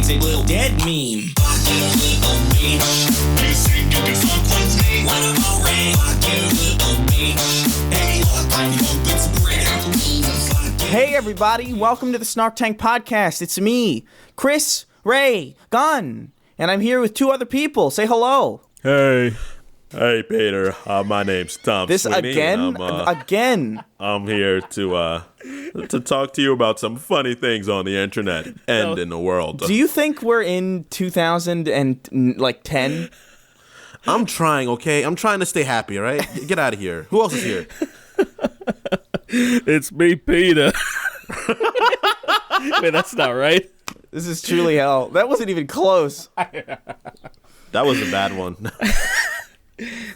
It's a little dead meme. Fuck you, little bitch. You think you can fuck with me? What am I ring? Fuck you, little bitch. Hey, look, I'm hoping it's bread. Hey everybody, welcome to the Snark Tank Podcast. It's me, Chris, Ray, Gunn, and I'm here with two other people. Say hello. Hey Peter, my name's Tom This Sweeney, again? and I'm here to talk to you about some funny things on the internet and in the world. Do you think we're in 2010? I'm trying, okay? I'm trying to stay happy, all right? Get out of here. Who else is here? It's me, Peter. Wait, that's not right. This is truly hell. That wasn't even close. That was a bad one.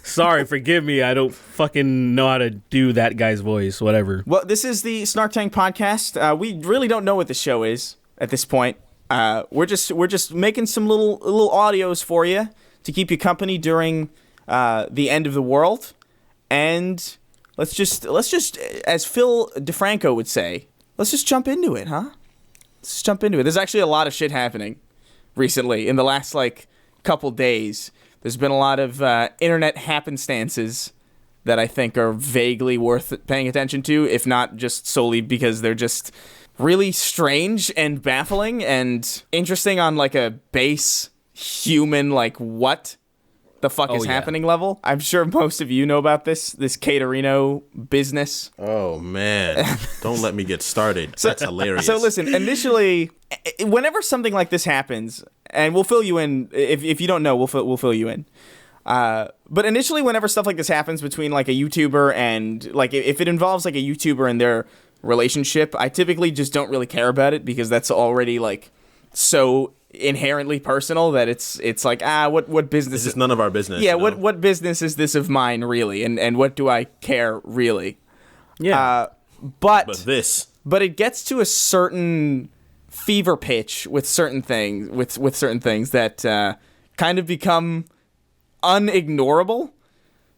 Sorry, forgive me. I don't fucking know how to do that guy's voice. Whatever. Well, this is the Snark Tank Podcast. We really don't know what the show is at this point. We're just making some little audios for you to keep you company during the end of the world. And let's just, as Phil DeFranco would say, let's just jump into it, huh? Let's just jump into it. There's actually a lot of shit happening recently in the last couple days. There's been a lot of internet happenstances that I think are vaguely worth paying attention to, if not just solely because they're just really strange and baffling and interesting on a base human what the fuck is happening level. I'm sure most of you know about this Katerino business. Oh, man. Don't let me get started. That's hilarious. So listen, initially, whenever something like this happens, and we'll fill you in, if you don't know, we'll fill you in. But initially, whenever stuff like this happens between a YouTuber and if it involves a YouTuber and their relationship, I typically just don't really care about it because that's already so inherently personal that it's what business is none of our business. Yeah, what business is this of mine really, and what do I care really? Yeah. But it gets to a certain fever pitch with certain things with certain things that kind of become unignorable.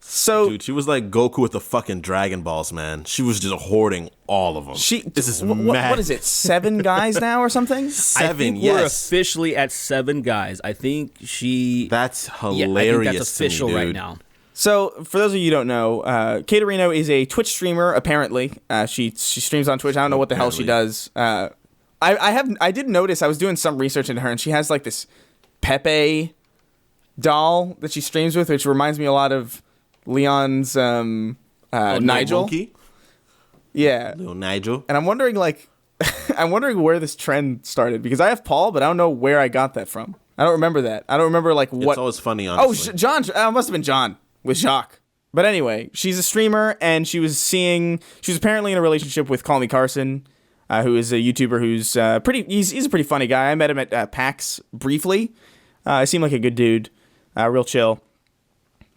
So, dude, she was like Goku with the fucking Dragon Balls, man. She was just hoarding all of them. This is mad. What is it? 7 guys now or something? 7, I think yes. we're officially at 7 guys. I think That's hilarious. Yeah, I think that's official to me, right now. So, for those of you who don't know, Katerino is a Twitch streamer. Apparently, she streams on Twitch. I don't know what the hell she does. I did notice. I was doing some research into her, and she has this Pepe doll that she streams with, which reminds me a lot of Leon's Nigel. Monkey? Yeah, Little Nigel. and I'm wondering I'm wondering where this trend started because I have Paul, but I don't know where I got that from. I don't remember that. I don't remember what. It's always funny, honestly. Oh, John. Must have been John with Jacques. But anyway, she's a streamer, and she was apparently in a relationship with CallMeCarson, who is a YouTuber who's he's a pretty funny guy. I met him at PAX briefly. He seemed like a good dude, real chill.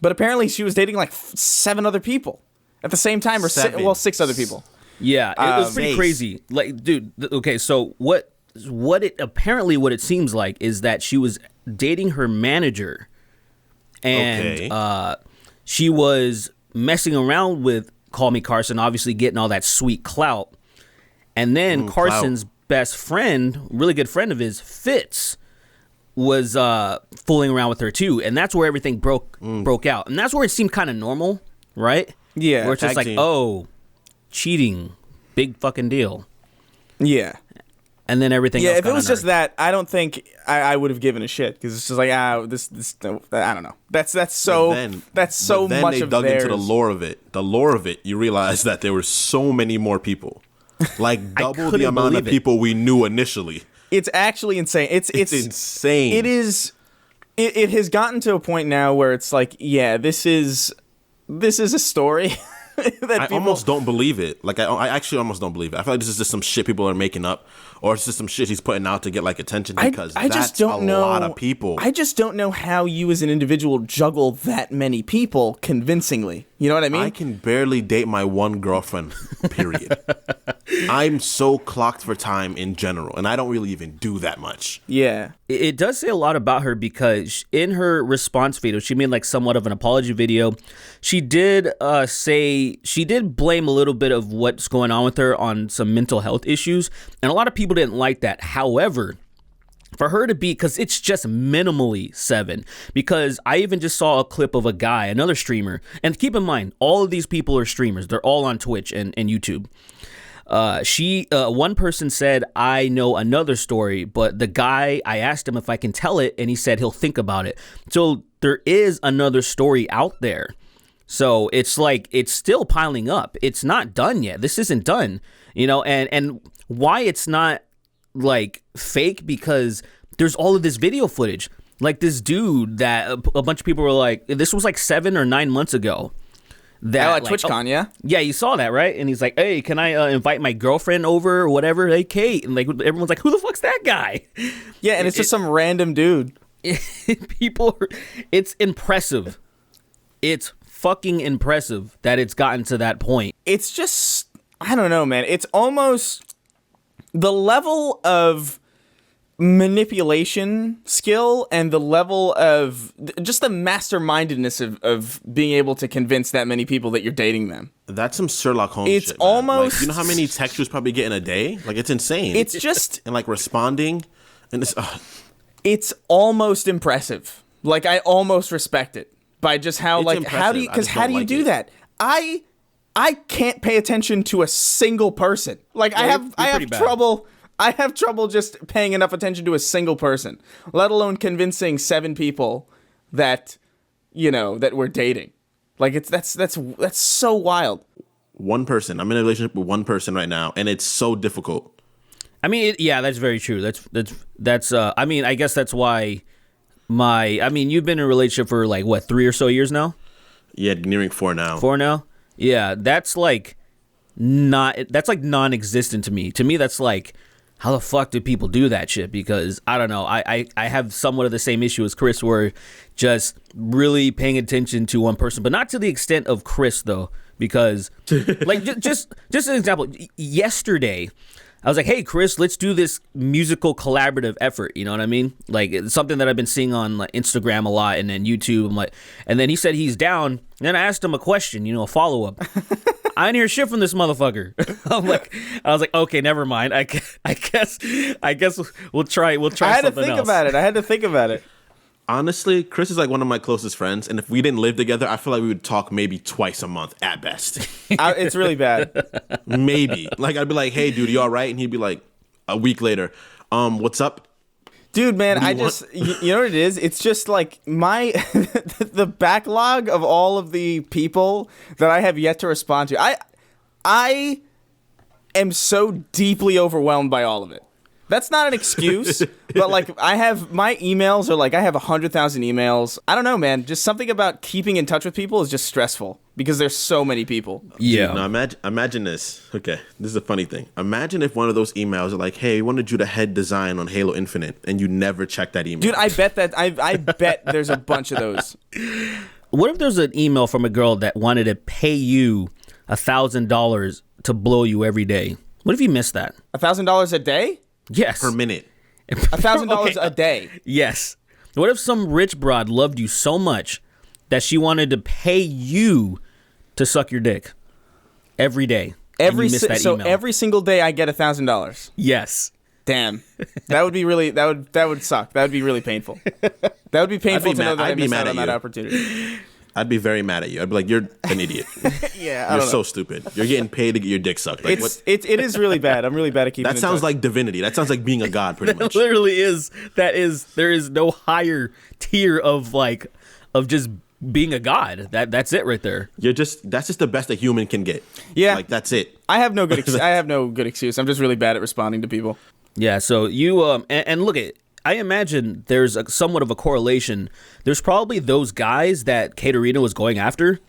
But apparently she was dating 7 other people at the same time, or 6 other people. Yeah, it was pretty crazy. Dude, okay, so what it seems like is that she was dating her manager, and she was messing around with CallMeCarson, obviously getting all that sweet clout. And then Carson's best friend, really good friend of his, Fitz, was fooling around with her too, and that's where everything broke out, and that's where it seemed kind of normal, right? Yeah, where it's just cheating, big fucking deal. Yeah, and then everything. Yeah, else if it was just that, I don't think I would have given a shit because it's just this I don't know. That's so then much they of dug theirs. into the lore of it. The lore of it, you realize that there were so many more people, double the amount of people we knew initially. It's actually insane. It's insane. It is. It has gotten to a point now where it's this is a story that I almost don't believe it. I actually almost don't believe it. I feel like this is just some shit people are making up, or it's just some shit he's putting out to get attention because I just don't know, a lot of people. I just don't know how you as an individual juggle that many people convincingly. You know what I mean? I can barely date my one girlfriend, period. I'm so clocked for time in general, and I don't really even do that much. Yeah. It does say a lot about her because in her response video, she made somewhat of an apology video. She did she did blame a little bit of what's going on with her on some mental health issues, and a lot of people didn't like that. However, for her to be, because it's just minimally 7. Because I even just saw a clip of a guy, another streamer, and keep in mind, all of these people are streamers. They're all on Twitch and YouTube. One person said, I know another story, but the guy, I asked him if I can tell it, and he said he'll think about it. So there is another story out there. So it's like, it's still piling up. It's not done yet. This isn't done, you know, and why it's not like fake, because there's all of this video footage. Like this dude that a bunch of people were like, this was like 7 or 9 months ago. That, at TwitchCon, yeah? Yeah, you saw that, right? And he's like, hey, can I invite my girlfriend over or whatever? Hey, Kate. And like everyone's like, who the fuck's that guy? Yeah, and it's just some random dude. It's impressive. It's fucking impressive that it's gotten to that point. It's just, I don't know, man. It's almost the level of manipulation skill and the level of just the mastermindedness of being able to convince that many people that you're dating them. That's some Sherlock Holmes It's shit, man. almost- Like, you know how many texts you probably get in a day? Like, it's insane. It's just, and like responding, and it's almost impressive. Like, I almost respect it by just how, It's like, how do you, impressive. I because just how don't do you like do it. that? I can't pay attention to a single person. Like, I you're have pretty bad. trouble. I have trouble just paying enough attention to a single person, let alone convincing 7 people that, you know, that we're dating. Like, that's so wild. one person. I'm in a relationship with one person right now, and it's so difficult. I mean, yeah, that's very true. That's I mean, I guess that's why you've been in a relationship for like what, 3 or so years now? Yeah, nearing 4 now. 4 now? Yeah, that's like non-existent to me. To me, that's like, how the fuck do people do that shit? Because I don't know. I have somewhat of the same issue as Chris, where just really paying attention to one person, but not to the extent of Chris though. Because like just an example, yesterday I was like, hey Chris, let's do this musical collaborative effort. You know what I mean? Like, it's something that I've been seeing on like Instagram a lot, and then YouTube. I'm like, and then he said he's down. And then I asked him a question, a follow up. I didn't hear shit from this motherfucker. I was like, okay, never mind. I guess we'll try. I had to think about it. Honestly, Chris is like one of my closest friends, and if we didn't live together, I feel like we would talk maybe twice a month at best. It's really bad. Maybe. Like, I'd be like, hey, dude, you all right? And he'd be like, a week later, what's up? Dude, man, What do you you know what it is? It's just like the backlog of all of the people that I have yet to respond to. I am so deeply overwhelmed by all of it. That's not an excuse, but like I have my emails are like I have 100,000 emails. I don't know, man. Just something about keeping in touch with people is just stressful because there's so many people. Yeah. Dude, now imagine this. Okay, this is a funny thing. Imagine if one of those emails are like, hey, we wanted you to head design on Halo Infinite, and you never check that email. Dude, I bet there's a bunch of those. What if there's an email from a girl that wanted to pay you $1,000 to blow you every day? What if you missed that? $1,000 a day? Yes. per minute. $1,000 a day. Yes. What if some rich broad loved you so much that she wanted to pay you to suck your dick every day? Every missed that email. every single day I get $1,000. Yes. Damn, that would be really that would suck. That would be really painful. That would be painful to know that I missed out on that opportunity. I'd be very mad at you. I'd be like, you're an idiot. Yeah, I You're don't so know. stupid. You're getting paid to get your dick sucked. Like, It is really bad. I'm really bad at keeping. that in sounds touch. like divinity. That sounds like being a god, pretty much. Literally is. There is no higher tier of just being a god. That's it right there. That's just the best a human can get. Yeah. Like, that's it. I have no good excuse. I'm just really bad at responding to people. Yeah, so you and look at, I imagine there's somewhat of a correlation. There's probably those guys that Katerino was going after.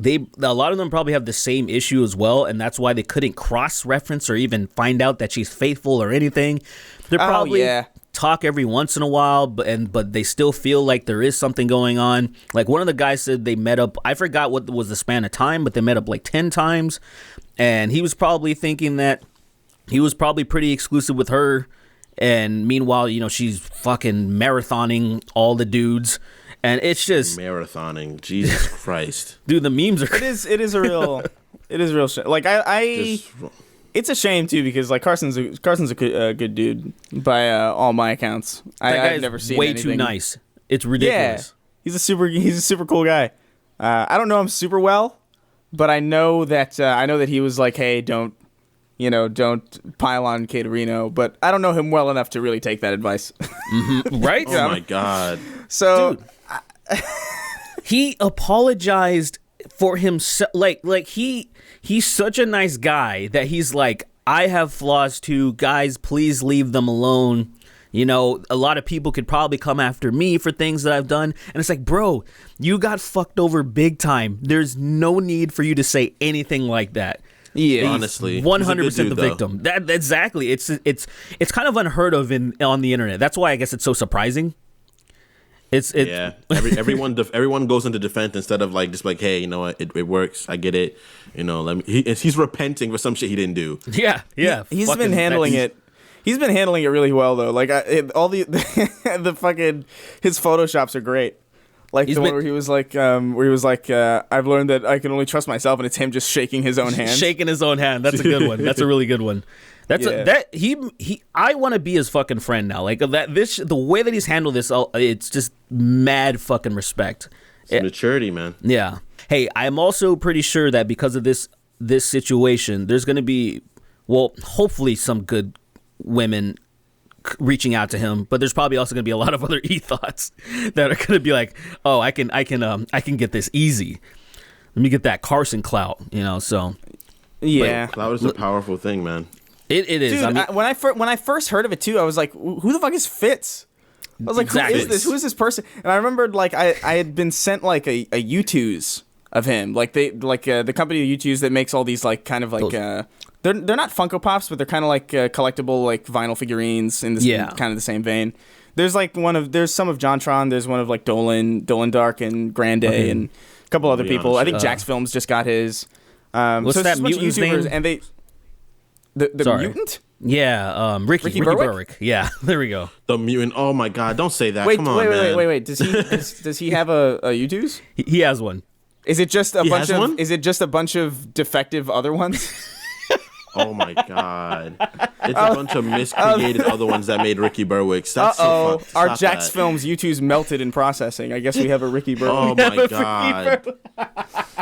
A lot of them probably have the same issue as well, and that's why they couldn't cross-reference or even find out that she's faithful or anything. They're probably talk every once in a while, but they still feel like there is something going on. Like one of the guys said they met up, I forgot what was the span of time, but they met up like 10 times, and he was probably thinking that he was probably pretty exclusive with her. And meanwhile, she's fucking marathoning all the dudes. And it's just Marathoning. Jesus Christ. dude, the memes are It is a real shit. Like It's a shame too because like Carson's a good dude by all my accounts. I've never seen way anything. too nice. It's ridiculous. Yeah, he's a super cool guy. I don't know him super well, but I know that he was like, hey, don't pile on Katerino. But I don't know him well enough to really take that advice. Right? Oh my god. So he apologized for himself. Like he's such a nice guy that he's like, I have flaws too. Guys, please leave them alone. You know, a lot of people could probably come after me for things that I've done. And it's like, bro, you got fucked over big time. There's no need for you to say anything like that. yeah, Honestly, 100% the victim. That exactly. It's kind of unheard of on the internet. That's why I guess it's so surprising. Yeah, everyone goes into defense instead of like just like, hey, you know what, it works. I get it. You know, he's repenting for some shit he didn't do. Yeah. He's been handling it. He's been handling it really well though. Like all the fucking his photoshops are great. Like one where he was like, I've learned that I can only trust myself, and it's him just shaking his own hand. Shaking his own hand. That's a good one. That's a really good one. I want to be his fucking friend now. Like the way that he's handled this, it's just mad fucking respect. It's maturity, man. Yeah. Hey, I'm also pretty sure that because of this situation, there's going to be, well, hopefully some good women reaching out to him, but there's probably also going to be a lot of other e-thoughts that are going to be like, oh, I can get this easy. Let me get that Carson clout, so. Yeah. Clout is a powerful thing, man. It is. Dude, I mean, when I first heard of it too, I was like, who the fuck is Fitz? I was like, Exactly. who is this? Who is this person? And I remembered like I had been sent like a U2s of him, like the company of U2s that makes all these like kind of like they're not Funko Pops, but they're kind of like collectible like vinyl figurines in this kind of the same vein. There's like there's some of JonTron, there's one of like Dolan Dark and Grande and a couple other people. I think Jax Films just got his. What's so that mutant's name? And they the mutant? Yeah, Ricky Berwick. Yeah, there we go. The mutant. Oh my god! Don't say that. Wait, Come on, man. wait. Does he have a U2s? He has one. Is it just a He bunch has of? one? Is it just a bunch of defective other ones? Oh my god! It's a bunch of miscreated other ones that made Ricky Berwick. That's so fucked. Our Stop Jax that. Films U2s melted in processing. I guess we have a Ricky Berwick. Oh my god!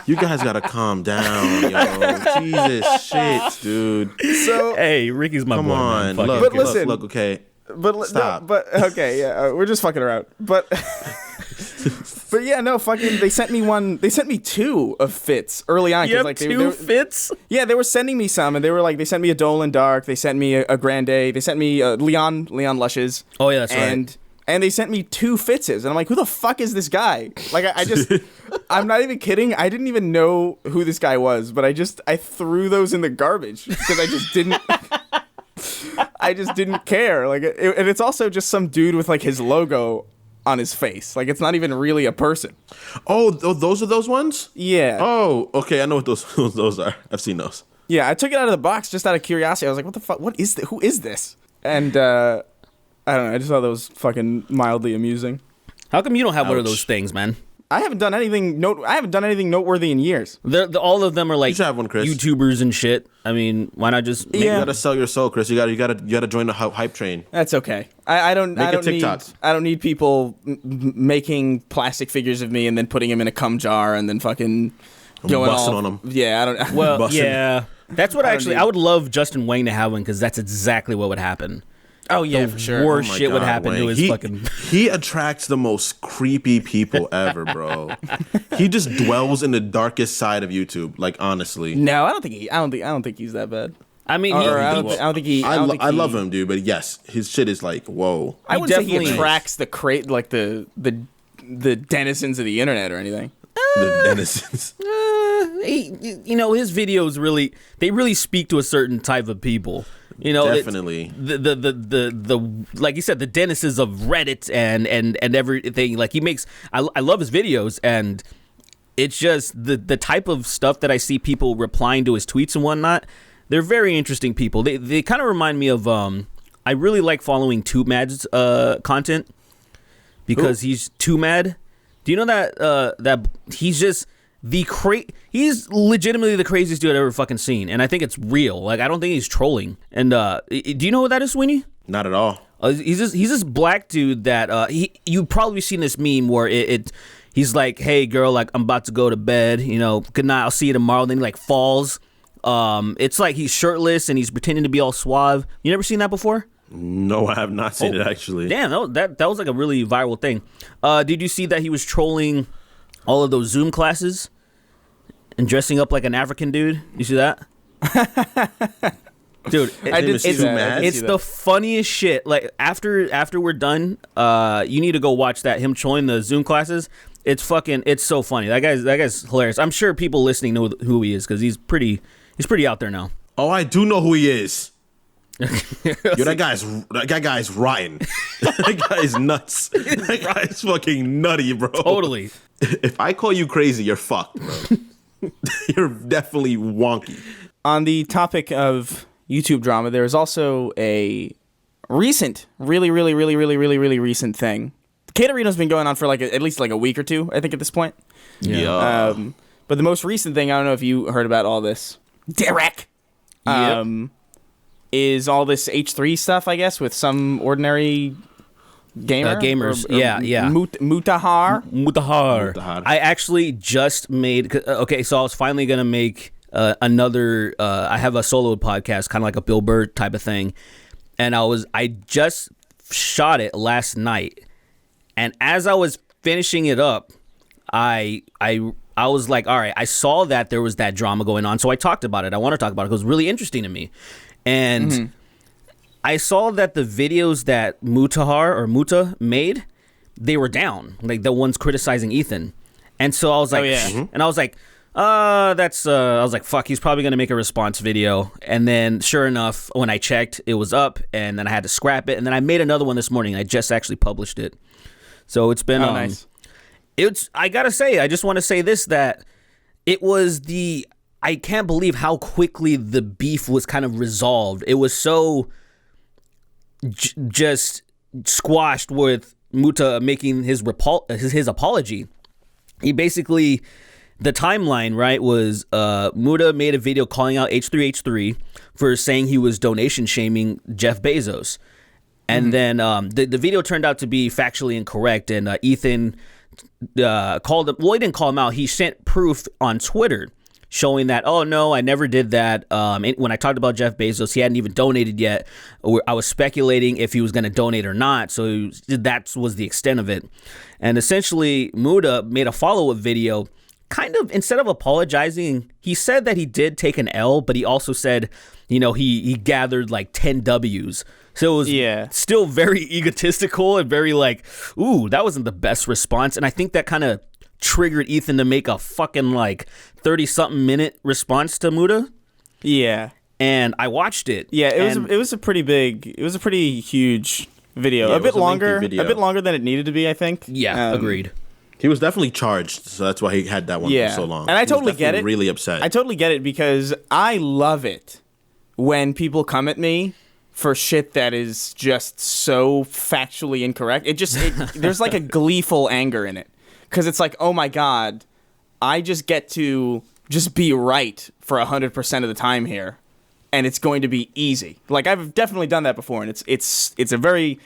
You guys gotta calm down, yo. Jesus shit, dude. So Hey, Ricky's my Come boy, on, man. Fuck look, it. listen. look. Okay, But Stop. No, but okay, yeah, we're just fucking around. But but yeah, no, fucking. They sent me one. They sent me two of Fitz early on. You have like, two Fits? Yeah, they were sending me some, and they were like, they sent me a Dolan Dark. They sent me a Grande. They sent me Leon Lushes. Oh yeah, that's right. And they sent me two Fitzes, and I'm like, who the fuck is this guy? Like, I just, I'm not even kidding. I didn't even know who this guy was, but I threw those in the garbage because I just didn't. I just didn't care. Like, and it's also just some dude with like his logo on his face. Like, it's not even really a person. Oh, those are those ones? Yeah. Oh, okay. I know what those are. I've seen those. Yeah, I took it out of the box just out of curiosity. I was like, what the fuck? What is this? Who is this? And I don't know. I just thought that was fucking mildly amusing. How come you don't have one of Ouch. those things, man? I haven't done anything noteworthy in years. All of them are like You should have one, Chris. YouTubers and shit. I mean, why not just make You gotta sell your soul, Chris. You gotta join the hype train. That's okay. I don't Make a need TikTok. I don't need people making plastic figures of me and then putting them in a cum jar and then fucking going busting all on 'em. Yeah, I don't. Well, Bussin'. yeah. That's what don't need- I would love Justin Wang to have one because that's exactly what would happen. Oh yeah, The for sure. worst Oh my shit would God, happen to Wayne. his fucking. He attracts the most creepy people ever, bro. He just dwells in the darkest side of YouTube. Like, honestly, No, I don't think he's that bad. I mean, I don't think he. I love him, dude. But yes, his shit is like, whoa. I wouldn't say he definitely- attracts the denizens of the internet or anything. The denizens. his videos really speak to a certain type of people. Definitely. The like you said, the denizens of Reddit and everything. Like I love his videos, and it's just the type of stuff that I see people replying to his tweets and whatnot. They're very interesting people. They kind of remind me of I really like following Too Mad's content because he's Too Mad. Do you know that he's just he's legitimately the craziest dude I've ever fucking seen, and I think it's real. Like, I don't think he's trolling. And do you know what that is, Sweeney? Not at all. He's this black dude that you've probably seen this meme where he's like, hey girl, like I'm about to go to bed, you know, good night, I'll see you tomorrow. Then he like falls. It's like he's shirtless and he's pretending to be all suave. You never seen that before? No, I have not seen it actually. Damn, that was like a really viral thing. Did you see that he was trolling all of those Zoom classes and dressing up like an African dude? You see that? Dude, it's the funniest shit. Like after we're done, you need to go watch that. Him trolling the Zoom classes. It's so funny. That guy's hilarious. I'm sure people listening know who he is because he's pretty out there now. Oh, I do know who he is. Yo, that guy's rotten. That guy is nuts. That guy is fucking nutty, bro. Totally. If I call you crazy, you're fucked, bro. You're definitely wonky. On the topic of YouTube drama, there is also a recent, really recent thing. Katerino's been going on for at least a week or two, I think, at this point. Yeah. But the most recent thing, I don't know if you heard about all this. Derrick. Is all this H3 stuff, I guess, with some ordinary gamers. Or yeah. Mutahar. I actually just made. Okay, so I was finally gonna make another. I have a solo podcast, kind of like a Bill Burr type of thing, and I just shot it last night, and as I was finishing it up, I was like, all right, I saw that there was that drama going on, so I talked about it. I want to talk about it because it was really interesting to me. And I saw that the videos that Muta made, they were down, like the ones criticizing Ethan. And so I was like, and I was like, I was like, fuck, he's probably going to make a response video. And then sure enough, when I checked, it was up, and then I had to scrap it. And then I made another one this morning. I just actually published it. So it's been, nice. I gotta say, I just want to say this, that I can't believe how quickly the beef was kind of resolved. It was so just squashed with Muta making his apology. He basically, the timeline, right, was Muta made a video calling out H3H3 for saying he was donation shaming Jeff Bezos. And then the video turned out to be factually incorrect, and Ethan called him. Well, he didn't call him out. He sent proof on Twitter showing that, oh, no, I never did that. When I talked about Jeff Bezos, he hadn't even donated yet. I was speculating if he was going to donate or not. So that was the extent of it. And essentially, Muta made a follow-up video, kind of, instead of apologizing, he said that he did take an L, but he also said, he gathered like 10 W's. So it was still very egotistical and very ooh, that wasn't the best response. And I think that kind of triggered Ethan to make a fucking 30-something minute response to Muta. Yeah. And I watched it. Yeah, it was a pretty huge video. Yeah, a bit longer than it needed to be, I think. Yeah, agreed. He was definitely charged, so that's why he had that one for so long. And I totally get it. Really upset. I totally get it because I love it when people come at me for shit that is just so factually incorrect. There's a gleeful anger in it. Because it's like, oh my God, I just get to just be right for 100% of the time here, and it's going to be easy. I've definitely done that before, and it's a very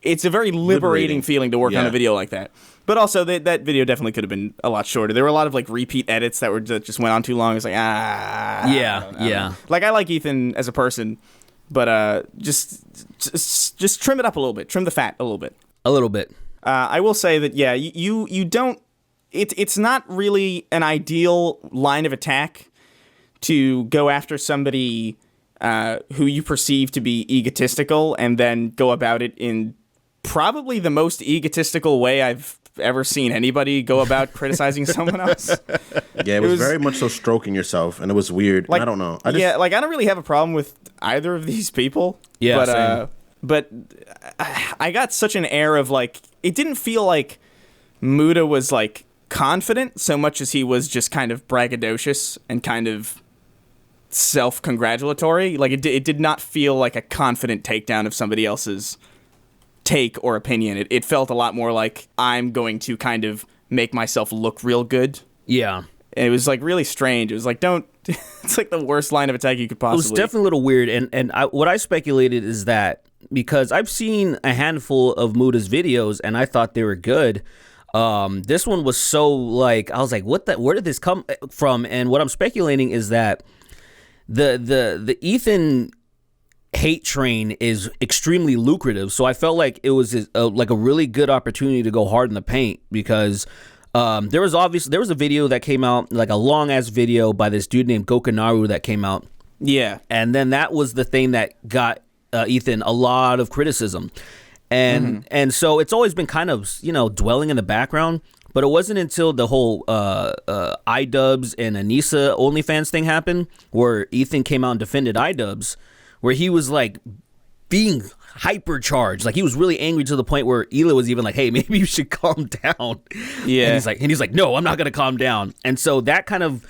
liberating feeling to work on a video like that. But also, that video definitely could have been a lot shorter. There were a lot of repeat edits that just went on too long. It's like, I don't know. I like Ethan as a person, but just trim it up a little bit. Trim the fat a little bit. A little bit. I will say that, you don't... It's not really an ideal line of attack to go after somebody who you perceive to be egotistical and then go about it in probably the most egotistical way I've ever seen anybody go about criticizing someone else. Yeah, it was very much so stroking yourself, and it was weird. I don't know. I don't really have a problem with either of these people. Yeah, but I got such an air of it didn't feel like Muta was confident so much as he was just kind of braggadocious and kind of self-congratulatory. It did not feel like a confident takedown of somebody else's take or opinion. It felt a lot more like I'm going to kind of make myself look real good Yeah. And it was like really strange. It was like, don't. It's like the worst line of attack you could possibly. It was definitely a little weird, and what I speculated is that because I've seen a handful of Muda's videos and I thought they were good. This one was so like I was like, where did this come from? And what I'm speculating is that the Ethan hate train is extremely lucrative. So I felt like it was like a really good opportunity to go hard in the paint because. There was a video that came out, like a long ass video by this dude named Gokanaru that came out. Yeah. And then that was the thing that got Ethan a lot of criticism. And so it's always been kind of, dwelling in the background. But it wasn't until the whole iDubbbz and Anissa OnlyFans thing happened where Ethan came out and defended iDubbbz, where he was like being hypercharged. Like he was really angry to the point where Hila was even like, hey, maybe you should calm down. Yeah. And he's like, no, I'm not going to calm down. And so that kind of,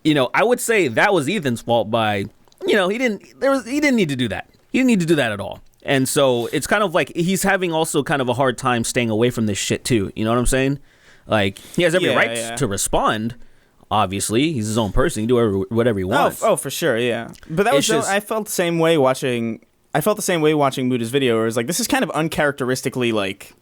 I would say that was Ethan's fault by, he didn't need to do that. He didn't need to do that at all. And so it's kind of like he's having also kind of a hard time staying away from this shit too. You know what I'm saying? Like he has every right to respond. Obviously, he's his own person. He can do whatever he wants. Oh, for sure, yeah. But that was I felt the same way watching Muda's video, where it was like, this is kind of uncharacteristically like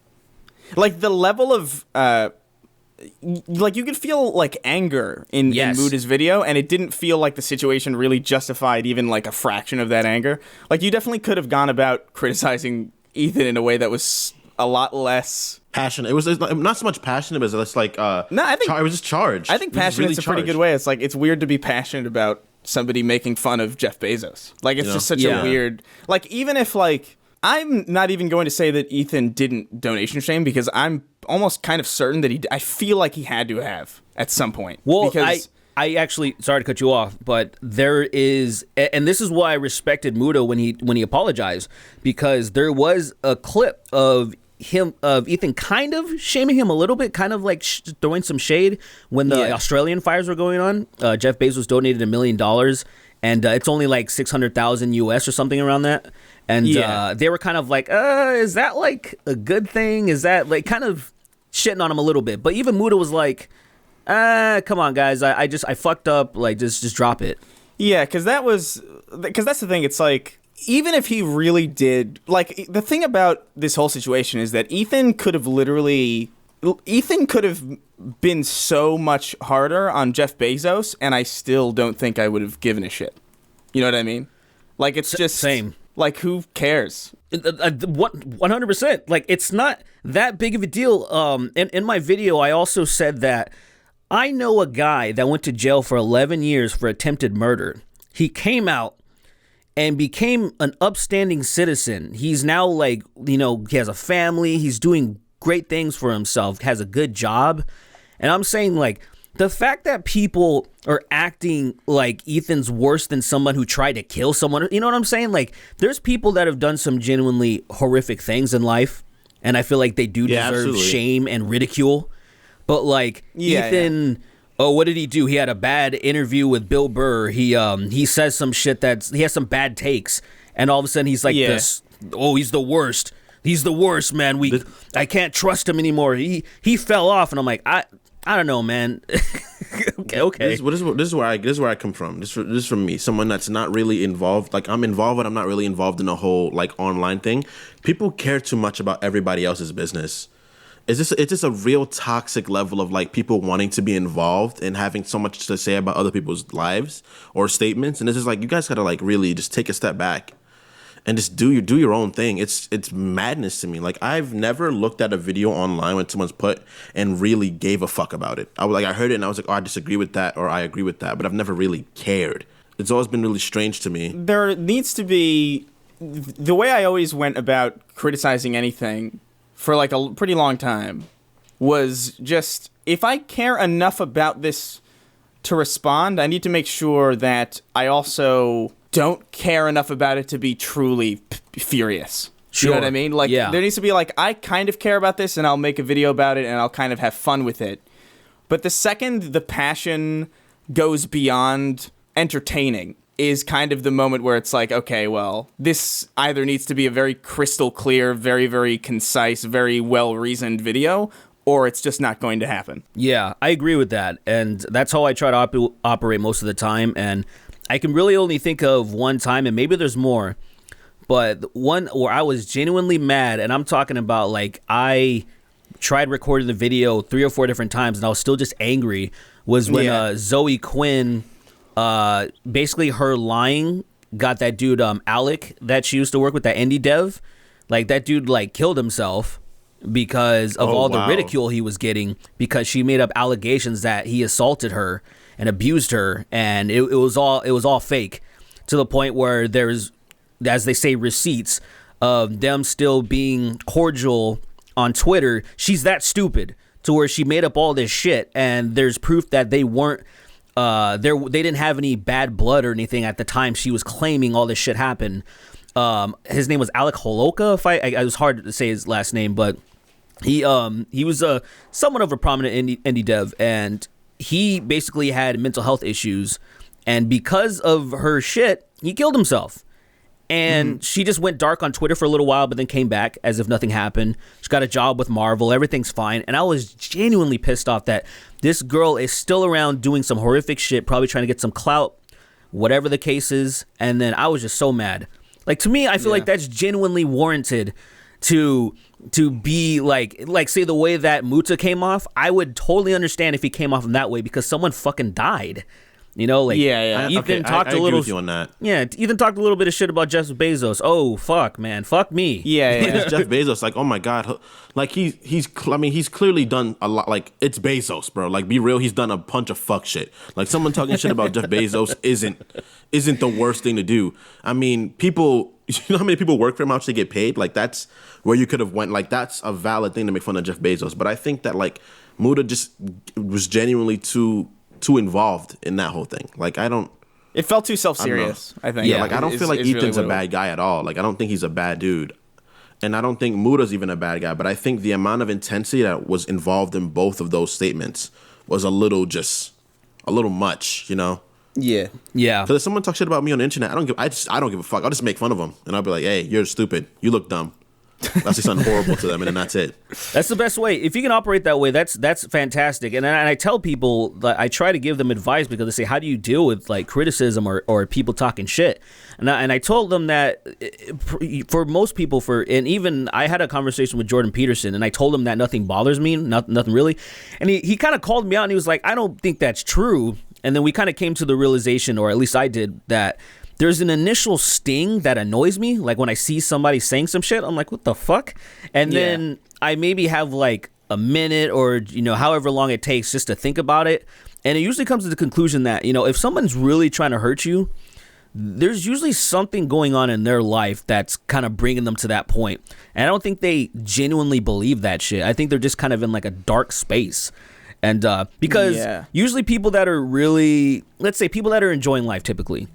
the level of like you could feel like anger in Muda's video, and it didn't feel like the situation really justified even like a fraction of that anger. Like you definitely could have gone about criticizing Ethan in a way that was a lot less passionate. It was not so much passionate, but it's like I think it was just charged. I think passionate's a pretty good way. It's like it's weird to be passionate about somebody making fun of Jeff Bezos. Like it's just such a weird, like even if like I'm not even going to say that Ethan didn't donation shame, because I'm almost kind of certain that I feel like he had to have at some point. Well, because I actually, sorry to cut you off, but there is, and this is why I respected Muda when he apologized, because there was a clip of Ethan kind of shaming him a little bit, kind of like throwing some shade when the Australian fires were going on. Jeff Bezos donated $1 million, and it's only like 600,000 US or something around that. And they were kind of like, is that like a good thing? Is that like kind of shitting on him a little bit? But even Muda was like, come on, guys, I fucked up. Like, just drop it. Yeah, because that's the thing. It's like, even if he really did, like, the thing about this whole situation is that Ethan could have been so much harder on Jeff Bezos, and I still don't think I would have given a shit. You know what I mean? Like, it's just same. Like, who cares? 100%. Like, it's not that big of a deal. In my video, I also said that I know a guy that went to jail for 11 years for attempted murder. He came out and became an upstanding citizen. He's now like, he has a family. He's doing great things for himself, has a good job. And I'm saying, like, the fact that people are acting like Ethan's worse than someone who tried to kill someone, you know what I'm saying? Like, there's people that have done some genuinely horrific things in life, and I feel like they do deserve shame and ridicule. But, like, Ethan... Oh, what did he do? He had a bad interview with Bill Burr. He says some shit he has some bad takes, and all of a sudden he's like this. Oh, he's the worst. He's the worst, man. I can't trust him anymore. He fell off, and I'm like, I don't know, man. Okay. This is where I come from. This is from me, someone that's not really involved. Like, I'm involved, but I'm not really involved in the whole like online thing. People care too much about everybody else's business. It's just a real toxic level of like people wanting to be involved and having so much to say about other people's lives or statements. And it's just like, you guys gotta like really just take a step back and just do your own thing. It's madness to me. Like, I've never looked at a video online when someone's put and really gave a fuck about it. I heard it and I was like, oh, I disagree with that, or I agree with that, but I've never really cared. It's always been really strange to me. There needs to be, the way I always went about criticizing anything for like a pretty long time was just, if I care enough about this to respond, I need to make sure that I also don't care enough about it to be truly furious. Sure. You know what I mean? Like, there needs to be like, I kind of care about this and I'll make a video about it and I'll kind of have fun with it. But the second the passion goes beyond entertaining is kind of the moment where it's like, okay, well, this either needs to be a very crystal clear, very, very concise, very well-reasoned video, or it's just not going to happen. Yeah, I agree with that. And that's how I try to operate most of the time. And I can really only think of one time, and maybe there's more, but one where I was genuinely mad, and I'm talking about like I tried recording the video 3 or 4 different times, and I was still just angry, was when Zoe Quinn, basically her lying got that dude Alec that she used to work with, that indie dev, like that dude like killed himself because of all the ridicule he was getting, because she made up allegations that he assaulted her and abused her, and it was all fake, to the point where there's, as they say, receipts of them still being cordial on Twitter. She's that stupid to where she made up all this shit, and there's proof that they weren't they didn't have any bad blood or anything at the time she was claiming all this shit happened. His name was Alec Holoka. It was hard to say his last name, but he was somewhat of a prominent indie dev, and he basically had mental health issues, and because of her shit, he killed himself. And she just went dark on Twitter for a little while, but then came back as if nothing happened. She got a job with Marvel. Everything's fine. And I was genuinely pissed off that this girl is still around doing some horrific shit, probably trying to get some clout, whatever the case is. And then I was just so mad. Like, to me, I feel like that's genuinely warranted to be like say the way that Muta came off. I would totally understand if he came off in that way, because someone fucking died. You know, like, Ethan talked a little. I agree with you on that. Yeah, Ethan talked a little bit of shit about Jeff Bezos. Oh fuck, man, fuck me. Yeah. It's Jeff Bezos, like, oh my god, like he's clearly done a lot. Like, it's Bezos, bro. Like, be real, he's done a bunch of fuck shit. Like, someone talking shit about Jeff Bezos isn't the worst thing to do. I mean, people, you know how many people work for him, how much they get paid? Like, that's where you could have went. Like, that's a valid thing to make fun of Jeff Bezos. But I think that, like, Muta just was genuinely too involved in that whole thing. Like, it felt too self-serious, I think. Yeah, like, I don't feel like Ethan's a bad guy at all. Like, I don't think he's a bad dude. And I don't think Muta's even a bad guy. But I think the amount of intensity that was involved in both of those statements was a little much, you know? Yeah. So if someone talks shit about me on the internet, I don't give a fuck. I'll just make fun of them. And I'll be like, hey, you're stupid. You look dumb. I'll say something horrible to them, and then that's it. That's the best way. If you can operate that way, that's fantastic. And I tell people that I try to give them advice, because they say, how do you deal with like criticism or people talking shit? And I told them that for most people, and even I had a conversation with Jordan Peterson, and I told him that nothing bothers me, nothing really. And he kind of called me out, and he was like, I don't think that's true. And then we kind of came to the realization, or at least I did, that there's an initial sting that annoys me. Like, when I see somebody saying some shit, I'm like, what the fuck? And then I maybe have like a minute or, you know, however long it takes just to think about it. And it usually comes to the conclusion that, you know, if someone's really trying to hurt you, there's usually something going on in their life that's kind of bringing them to that point. And I don't think they genuinely believe that shit. I think they're just kind of in like a dark space. And because usually people that are really, let's say people that are enjoying life typically,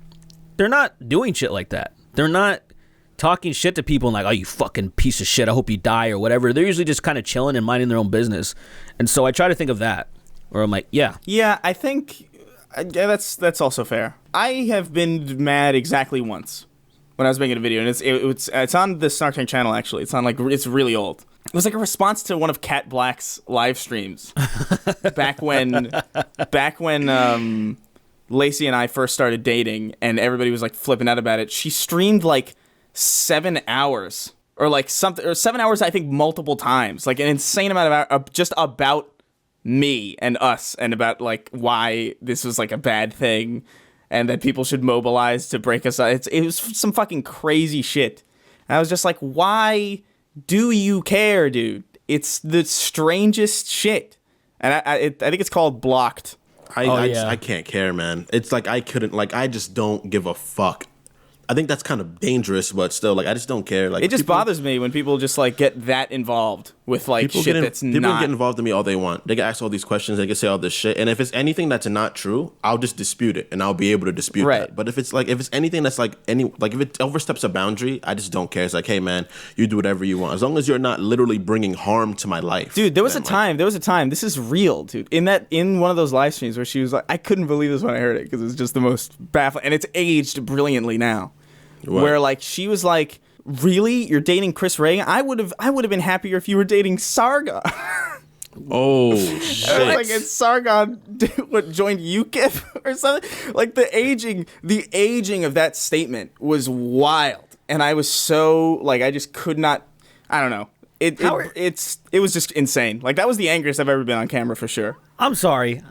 they're not doing shit like that. They're not talking shit to people and like, oh, you fucking piece of shit, I hope you die or whatever. They're usually just kind of chilling and minding their own business. And so I try to think of that. Or I'm like, yeah, I think that's also fair. I have been mad exactly once when I was making a video, and it's on the Snark channel, actually. It's on like, it's really old. It was like a response to one of Kat Black's live streams back when Lacey and I first started dating, and everybody was like flipping out about it. She streamed like 7 hours or like something, or 7 hours, I think, multiple times, like an insane amount of just about me and us, and about like why this was like a bad thing and that people should mobilize to break us up. It was some fucking crazy shit. And I was just like, why do you care, dude? It's the strangest shit. And I think it's called Blocked. I can't care, man. It's like I just don't give a fuck. I think that's kind of dangerous, but still, like, I just don't care. Like, it just bothers me when people just like get that involved with like shit that's not. People get involved in me all they want. They can ask all these questions. They can say all this shit. And if it's anything that's not true, I'll just dispute it, and I'll be able to dispute that. But if it's anything that's like if it oversteps a boundary, I just don't care. It's like, hey, man, you do whatever you want, as long as you're not literally bringing harm to my life. Dude, there was a time. This is real, dude. In one of those live streams where she was like, I couldn't believe this when I heard it, because it's just the most baffling, and it's aged brilliantly now. What? Where like she was like, really, you're dating Chris Reagan? I would have been happier if you were dating Sarga. Oh I was shit! like, it's Sargon what joined UKIP or something. Like the aging of that statement was wild, and I was so like I just could not. I don't know. It was just insane. Like that was the angriest I've ever been on camera for sure. I'm sorry.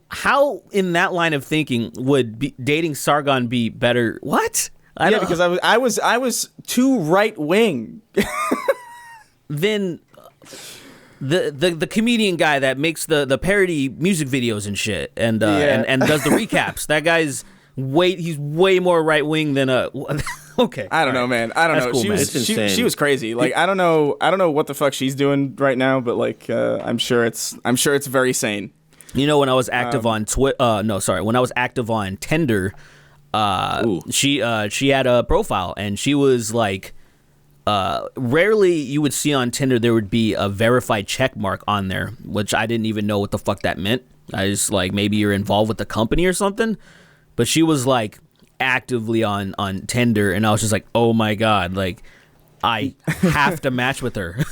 How in that line of thinking would dating Sargon be better? What? Because I was too right wing. Then the comedian guy that makes the parody music videos and shit and does the recaps. That guy's he's way more right wing than a. Okay. I don't know, man. I don't know. Cool, man. She was crazy. Like I don't know what the fuck she's doing right now, but like I'm sure it's very sane. You know, when I was active on when I was active on Tinder, she had a profile and she was like, rarely you would see on Tinder there would be a verified check mark on there, which I didn't even know what the fuck that meant. I just like maybe you're involved with the company or something, but she was like actively on Tinder, and I was just like, oh my god, like I have to match with her.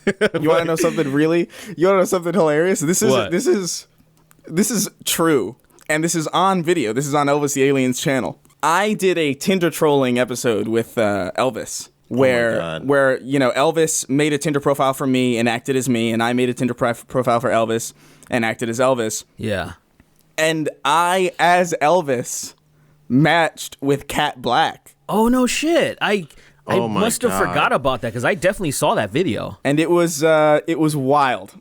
You want to know something You want to know something hilarious? This is true, and this is on video. This is on Elvis the Alien's channel. I did a Tinder trolling episode with Elvis, where Elvis made a Tinder profile for me and acted as me, and I made a Tinder profile for Elvis and acted as Elvis. Yeah, and I, as Elvis, matched with Cat Black. Oh no shit! I must have forgot about that because I definitely saw that video. And it was wild.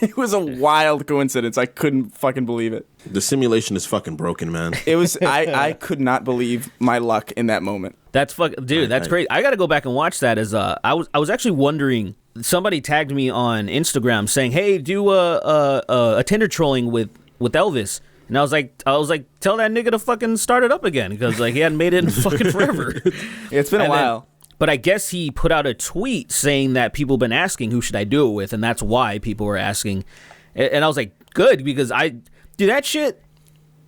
It was a wild coincidence. I couldn't fucking believe it. The simulation is fucking broken, man. It was. I could not believe my luck in that moment. That's dude. That's great. I got to go back and watch that. As I was actually wondering. Somebody tagged me on Instagram saying, "Hey, do a Tinder trolling with Elvis." And I was like, tell that nigga to fucking start it up again because like he hadn't made it in fucking forever. It's been a while. But I guess he put out a tweet saying that people have been asking who should I do it with, and that's why people were asking. And I was like, good, because that shit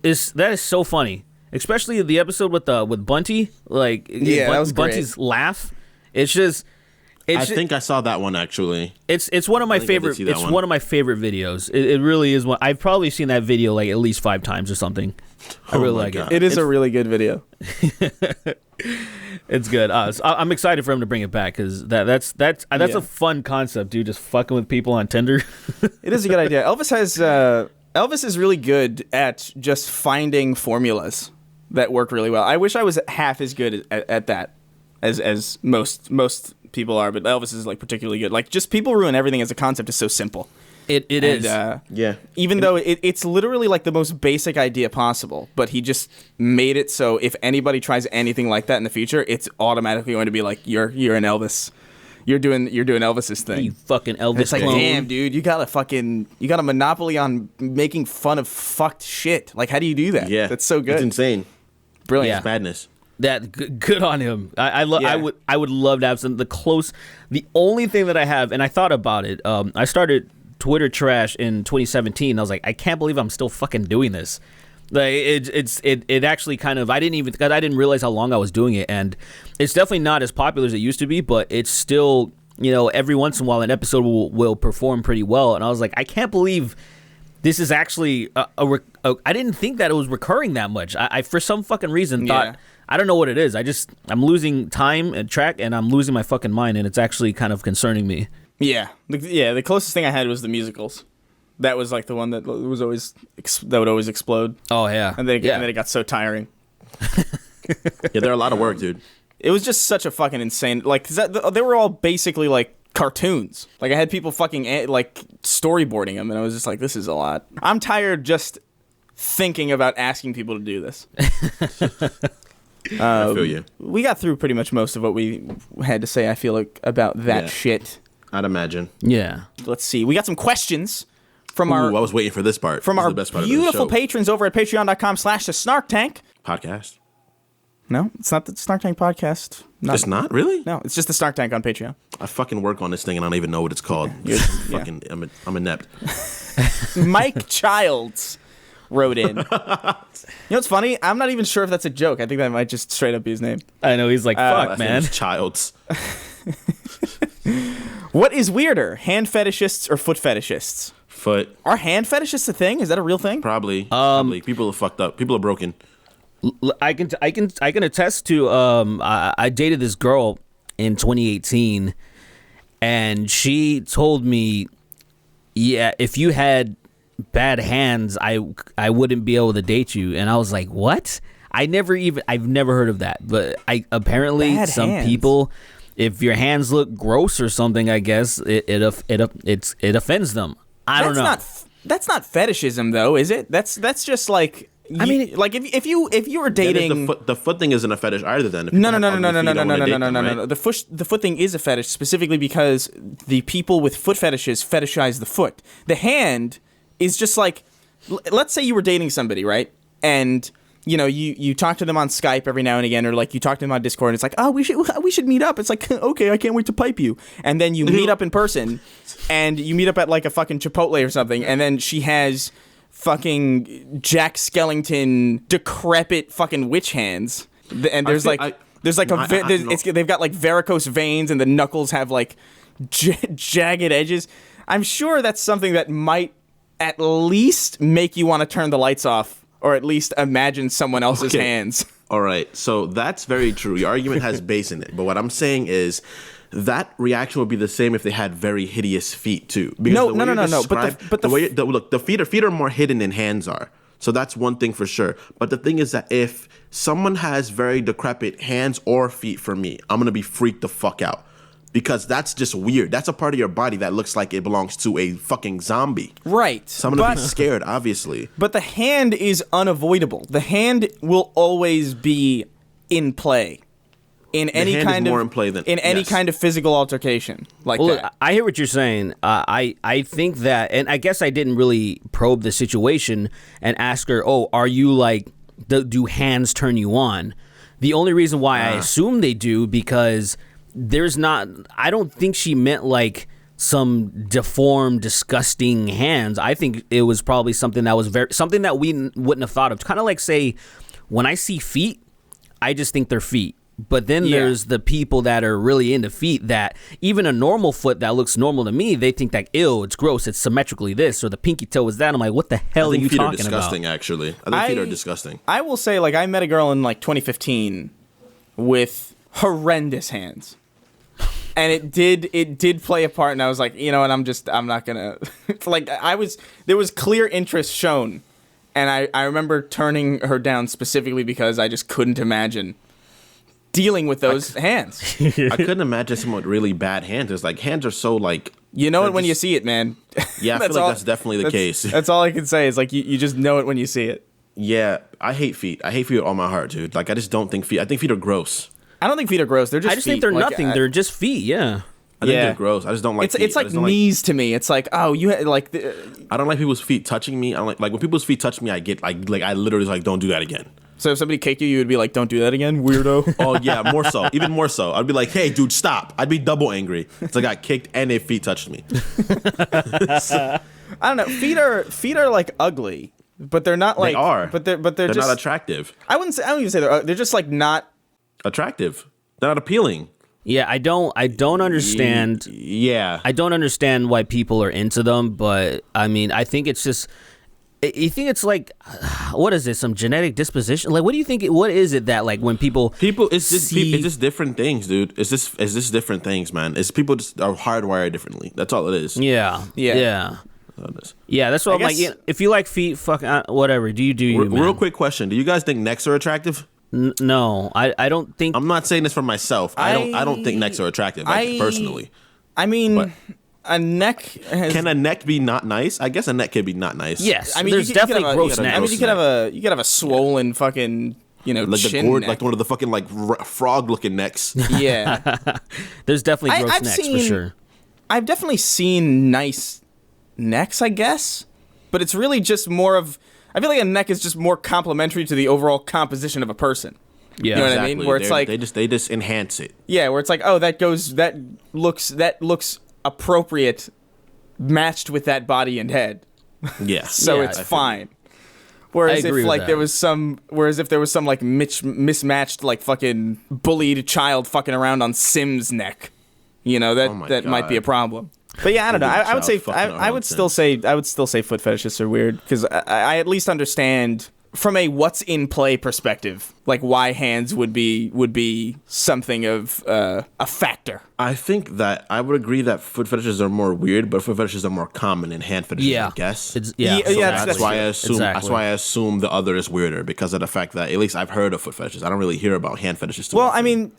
is so funny, especially the episode with Bunty. Like that was Bunty's great. laugh. It's just. I think I saw that one actually. It's one of my favorite. It's one of my favorite videos. It really is one. I've probably seen that video like at least 5 times or something. I really like it. It is a really good video. It's good. So I'm excited for him to bring it back because that's a fun concept, dude. Just fucking with people on Tinder. It is a good idea. Elvis is really good at just finding formulas that work really well. I wish I was half as good at that as most people are, but Elvis is like particularly good. Like just people ruin everything as a concept is so simple. It is. Even though it's literally like the most basic idea possible, but he just made it so if anybody tries anything like that in the future, it's automatically going to be like you're an Elvis. You're doing Elvis's thing. You fucking Elvis. It's like, clone. damn, dude, you got a monopoly on making fun of fucked shit. Like, how do you do that? Yeah, that's so good. It's insane. Brilliant. Yeah. It's madness. That good on him. I would love to have some the only thing that I have, and I thought about it. I started Twitter trash in 2017. I was like, I can't believe I'm still fucking doing this. Like it actually kind of I didn't realize how long I was doing it, and it's definitely not as popular as it used to be, but it's still, every once in a while an episode will perform pretty well, and I was like, I can't believe this is actually I didn't think that it was recurring that much. I for some fucking reason thought. I don't know what it is. I'm losing time and track, and I'm losing my fucking mind, and it's actually kind of concerning me. Yeah. The closest thing I had was the musicals. That was like the one that would always explode. Oh yeah. And then it got so tiring. Yeah, they're a lot of work, dude. It was just such a fucking insane. Like they were all basically like cartoons. Like I had people fucking like storyboarding them, and I was just like, this is a lot. I'm tired just thinking about asking people to do this. I feel you. We got through pretty much most of what we had to say, I feel like, about that shit. I'd imagine. Yeah. Let's see. We got some questions from I was waiting for this part. From this our is the best part beautiful of the show. patrons over at patreon.com/the Podcast. No, it's not the Snark Tank podcast. It's not? Really? No, it's just the Snark Tank on Patreon. I fucking work on this thing and I don't even know what it's called. I'm inept. Mike Childs wrote in. You know what's funny? I'm not even sure if that's a joke. I think that might just straight up be his name. I know, he's like, fuck, Last man. name's Childs. What is weirder, hand fetishists or foot fetishists? Foot. Are hand fetishists a thing? Is that a real thing? Probably. Probably. People are fucked up. People are broken. I can attest to. I dated this girl in 2018, and she told me, yeah, if you had bad hands, I wouldn't be able to date you. And I was like, what? I've never heard of that. But apparently Bad some hands. people, if your hands look gross or something, I guess it offends them. I don't know. That's not fetishism though, is it? That's just like. I mean, like if you were dating, the foot thing isn't a fetish either. Then no. The foot thing is a fetish specifically because the people with foot fetishes fetishize the foot. The hand is just like, let's say you were dating somebody, right? And you talk to them on Skype every now and again, or like you talk to them on Discord, and it's like, oh, we should meet up. It's like, okay, I can't wait to pipe you. And then you meet up in person, and you meet up at like a fucking Chipotle or something, and then she has fucking Jack Skellington decrepit fucking witch hands, and they've got like varicose veins, and the knuckles have like jagged edges. I'm sure that's something that might at least make you want to turn the lights off, or at least imagine someone else's hands. All right, so that's very true. Your argument has base in it, but what I'm saying is that reaction would be the same if they had very hideous feet too. Because No. But the feet are more hidden than hands are. So that's one thing for sure. But the thing is that if someone has very decrepit hands or feet, for me, I'm gonna be freaked the fuck out. Because that's just weird. That's a part of your body that looks like it belongs to a fucking zombie. Right. So I'm gonna be scared, obviously. But the hand is unavoidable. The hand will always be in play. In any kind of physical altercation like that. Look, I hear what you're saying. I think that, and I guess I didn't really probe the situation and ask her, oh, are you like, do hands turn you on? The only reason why I assume they do, because I don't think she meant like some deformed, disgusting hands. I think it was probably something that was something that we wouldn't have thought of. Kind of like, say, when I see feet, I just think they're feet. But then there's the people that are really into feet that even a normal foot that looks normal to me, they think that, ew, it's gross, it's symmetrically this, or the pinky toe is that. I'm like, what the hell are you talking about? Feet are disgusting, actually. I think feet are disgusting. I will say, like, I met a girl in like 2015 with horrendous hands. And it did play a part, and I was like, you know what, I'm not gonna like, there was clear interest shown, and I remember turning her down specifically because I just couldn't imagine dealing with those hands. I couldn't imagine someone with really bad hands. It's like, hands are so like, you know it when you see it, man. Yeah, I feel like that's definitely the case. That's all I can say is like, you just know it when you see it. Yeah, I hate feet. I hate feet with all my heart, dude. Like, I just don't think I think feet are gross. I don't think feet are gross. They're just I just feet. think they're like, nothing. They're just feet, yeah. I think they're gross. I just don't like feet. It's like knees to me. It's like, oh, you like. I don't like people's feet touching me. I don't like when people's feet touch me, I get I literally like, don't do that again. So if somebody kicked you, you would be like, don't do that again, weirdo. Oh, yeah, more so. Even more so. I'd be like, hey, dude, stop. I'd be double angry. So I got kicked and their feet touched me. I don't know. Feet are like ugly, but they're not like. They are. But they're just not attractive. I don't even say they're just like not attractive. They're not appealing. Yeah, I don't understand. Yeah. I don't understand why people are into them, but I mean, I think it's just. You think it's like, what is this? Some genetic disposition? Like, what do you think? What is it that like when people it's just different things, dude. It's just different things, man. It's people just are hardwired differently. That's all it is. Yeah. Yeah, that's what I'm like. If you like feet, fuck, whatever. Do you? Real quick question: do you guys think necks are attractive? No, I don't think. I'm not saying this for myself. I don't think necks are attractive, personally. I mean. A neck can a neck be not nice? I guess a neck can be not nice. Yes, I mean, there's definitely gross necks. I mean, you could have a swollen fucking, like chin neck. Like one of the fucking like frog looking necks. Yeah, there's definitely gross necks for sure. I've definitely seen nice necks, I guess, but it's really just more of. I feel like a neck is just more complementary to the overall composition of a person. Yeah, you know what I mean? Where it's like they just enhance it. Yeah, where it's like, oh, that looks appropriate, matched with that body and head. Yeah. So it's fine. Whereas if there was some like mismatched like fucking bullied child fucking around on Sim's neck, You know, my that might be a God. problem. But yeah, I don't know. We're I would say fucking our I own would still say foot fetishists are weird because I at least understand from a what's in play perspective, like why hands would be something of a factor. I think that I would agree that foot fetishes are more weird, but foot fetishes are more common than hand fetishes. Yeah. I guess. Yeah, That's that's why true. I assume. That's why I assume the other is weirder because of the fact that at least I've heard of foot fetishes. I don't really hear about hand fetishes too Well, often. I mean,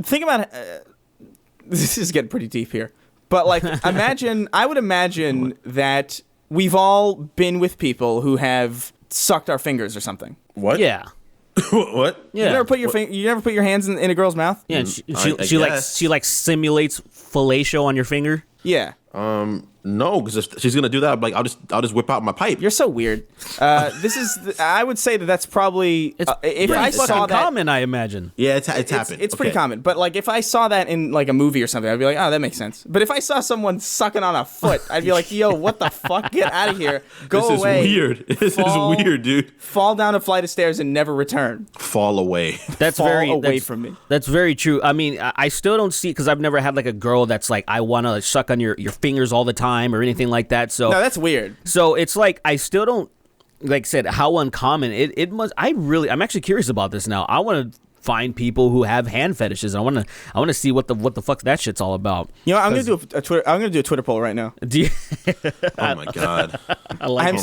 think about this is getting pretty deep here, but like I would imagine that we've all been with people who have sucked our fingers or something. what? Yeah. What? Yeah. You never put your hands in a girl's mouth? Yeah, and I she like simulates fellatio on your finger. Yeah. No, because if she's gonna do that, I'm like, I'll just whip out my pipe. You're so weird. I would say that's probably It's if pretty I fucking saw that. common, I imagine. Yeah, it's happened. It's pretty Okay. common, but like if I saw that in like a movie or something, I'd be like, oh, that makes sense. But if I saw someone sucking on a foot, I'd be like, yo, what the fuck? Get out of here. Go This away. is weird. This Fall- is weird, dude. Fall down a flight of stairs and never return. Fall away. That's Fall very away that's- from me. That's very true. I mean, I still don't see because I've never had like a girl that's like I want to suck on your fingers all the time or anything like that. So No, that's weird. So it's like I still don't, like I said, how uncommon it must. I'm actually curious about this now. I want to find people who have hand fetishes. I want to see what the fuck that shit's all about. You know, I'm gonna do a Twitter poll right now. Do you, Oh my god. I like I'm it.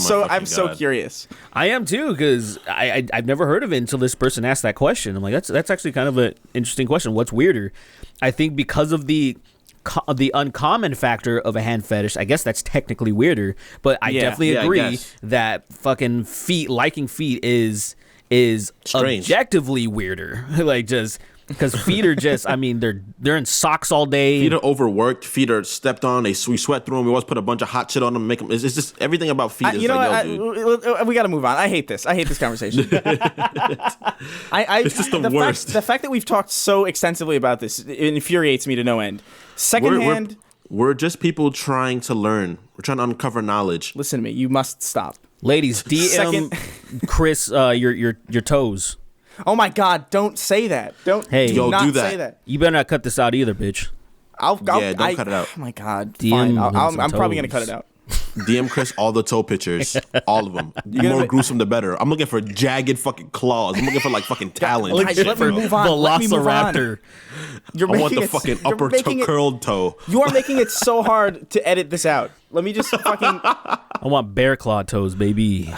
so God. curious. I am too because I've never heard of it until this person asked that question. I'm like, that's actually kind of an interesting question. What's weirder? I think because of the uncommon factor of a hand fetish, I guess that's technically weirder. But I definitely Yeah, I agree guess. that fucking liking feet is Strange. objectively weirder. Like just because feet are just, I mean, they're in socks all day. Feet are overworked. Feet are stepped on. We sweat through them. We always put a bunch of hot shit on them. Make them. It's just everything about feet is You know like, what? yo, dude. We got to move on. I hate this conversation. It's just the worst. The fact that we've talked so extensively about this infuriates me to no end. Secondhand. We're just people trying to learn. We're trying to uncover knowledge. Listen to me. You must stop. Ladies, DM Second- Chris your toes. Oh my God! Don't say that. Don't. Hey. do Yo, not do that. say that. You better not cut this out either, bitch. Yeah, don't cut it out. Oh my God. DM Fine. them some I'm probably gonna toes. cut it out. DM Chris all the toe pictures, all of them. The gonna more make- gruesome, the better. I'm looking for jagged fucking claws. I'm looking for like fucking talons. Guys, and let shit, me bro. move on. Let me move on. Velociraptor. You're I want the making it- fucking you're upper making it- curled toe. You are making it so hard to edit this out. Let me just fucking I want bear claw toes, baby.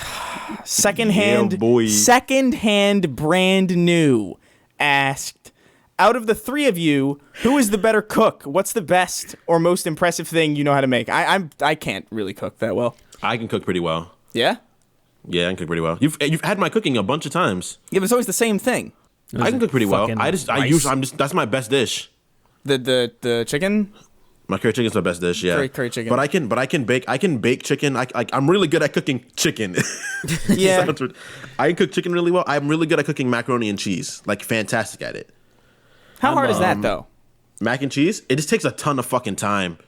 secondhand. Yeah, boy. Secondhand, brand new. Asked, out of the three of you, who is the better cook? What's the best or most impressive thing you know how to make? I can't really cook that well. I can cook pretty well. Yeah. Yeah, I can cook pretty well. You've had my cooking a bunch of times. Yeah, but it's always the same thing. I can cook pretty well. Fucking rice. That's my best dish. The chicken. My curry chicken's my best dish. Yeah, Curry chicken. But I can bake chicken. I'm really good at cooking chicken. Yeah. I can cook chicken really well. I'm really good at cooking macaroni and cheese. Like fantastic at it. How hard is that though? Mac and cheese. It just takes a ton of fucking time.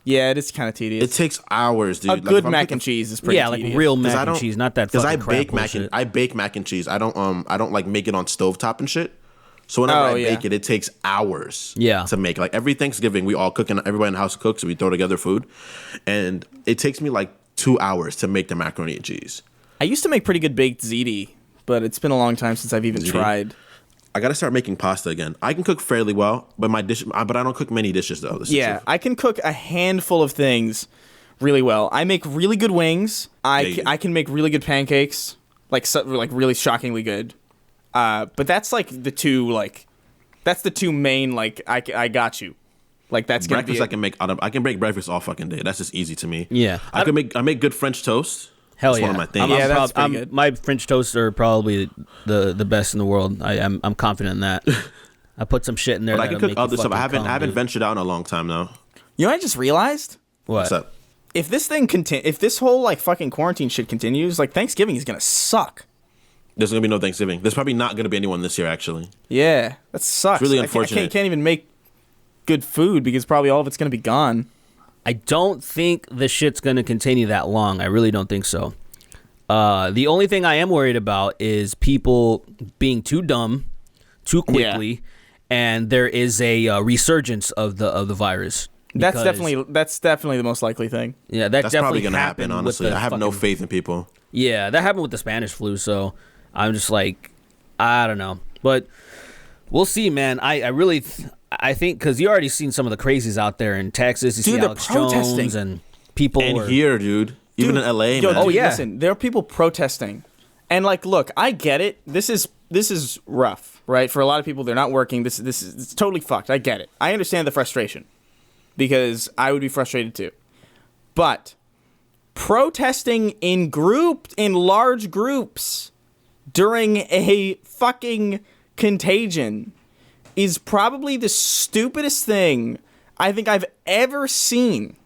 Yeah, it is kind of tedious. It takes hours, dude. A Like, good if I'm mac cooking- and cheese is pretty Yeah, like tedious. real 'cause mac I and don't- cheese, not that Because fucking I crap bake bullshit. I bake mac and cheese. I don't like make it on stovetop and shit. So whenever Oh, I yeah. bake it, it takes hours. Yeah. To make. Like every Thanksgiving, we all cook and everybody in the house cooks. So we throw together food, and it takes me like 2 hours to make the macaroni and cheese. I used to make pretty good baked ziti, but it's been a long time since I've even Ziti? tried. I gotta start making pasta again. I can cook fairly well, but I don't cook many dishes though. This is Yeah, true. I can cook a handful of things really well. I make really good wings. I can make really good pancakes, like really shockingly good. But that's like the two main like I got you. Like that's gonna breakfast be I can make. I can make breakfast all fucking day. That's just easy to me. Yeah. I make good French toast. Hell That's yeah. one of my things. Yeah, that's pretty good. My French toasts are probably the best in the world. I'm confident in that. I put some shit in there. But I can that'll cook make you other stuff. I fucking haven't come, dude. ventured out in a long time now. You know what I just realized? What? What's up? If this thing if this whole like fucking quarantine shit continues, like Thanksgiving is gonna suck. There's gonna be no Thanksgiving. There's probably not gonna be anyone this year. Actually, Yeah, that sucks. really I unfortunate. can't even make good food because probably all of it's gonna be gone. I don't think the shit's gonna continue that long. I really don't think so. The only thing I am worried about is people being too dumb too quickly and there is a resurgence of the virus. That's Because- definitely the most likely thing. Yeah, that That's definitely probably gonna happen. happened with Honestly, the I have no fucking- faith in people. Yeah, that happened with the Spanish flu, so I'm just like, I don't know. But we'll see, man. I really, I think, because you already seen some of the crazies out there in Texas. You Dude, see they're Alex protesting. Jones and people And are, here, dude, even in LA, Yo, man. dude, yeah. listen, there are people protesting. And like, look, I get it. This is rough, right? For a lot of people, they're not working. This is it's totally fucked. I get it. I understand the frustration because I would be frustrated too. But protesting in large groups during a fucking contagion is probably the stupidest thing I think I've ever seen.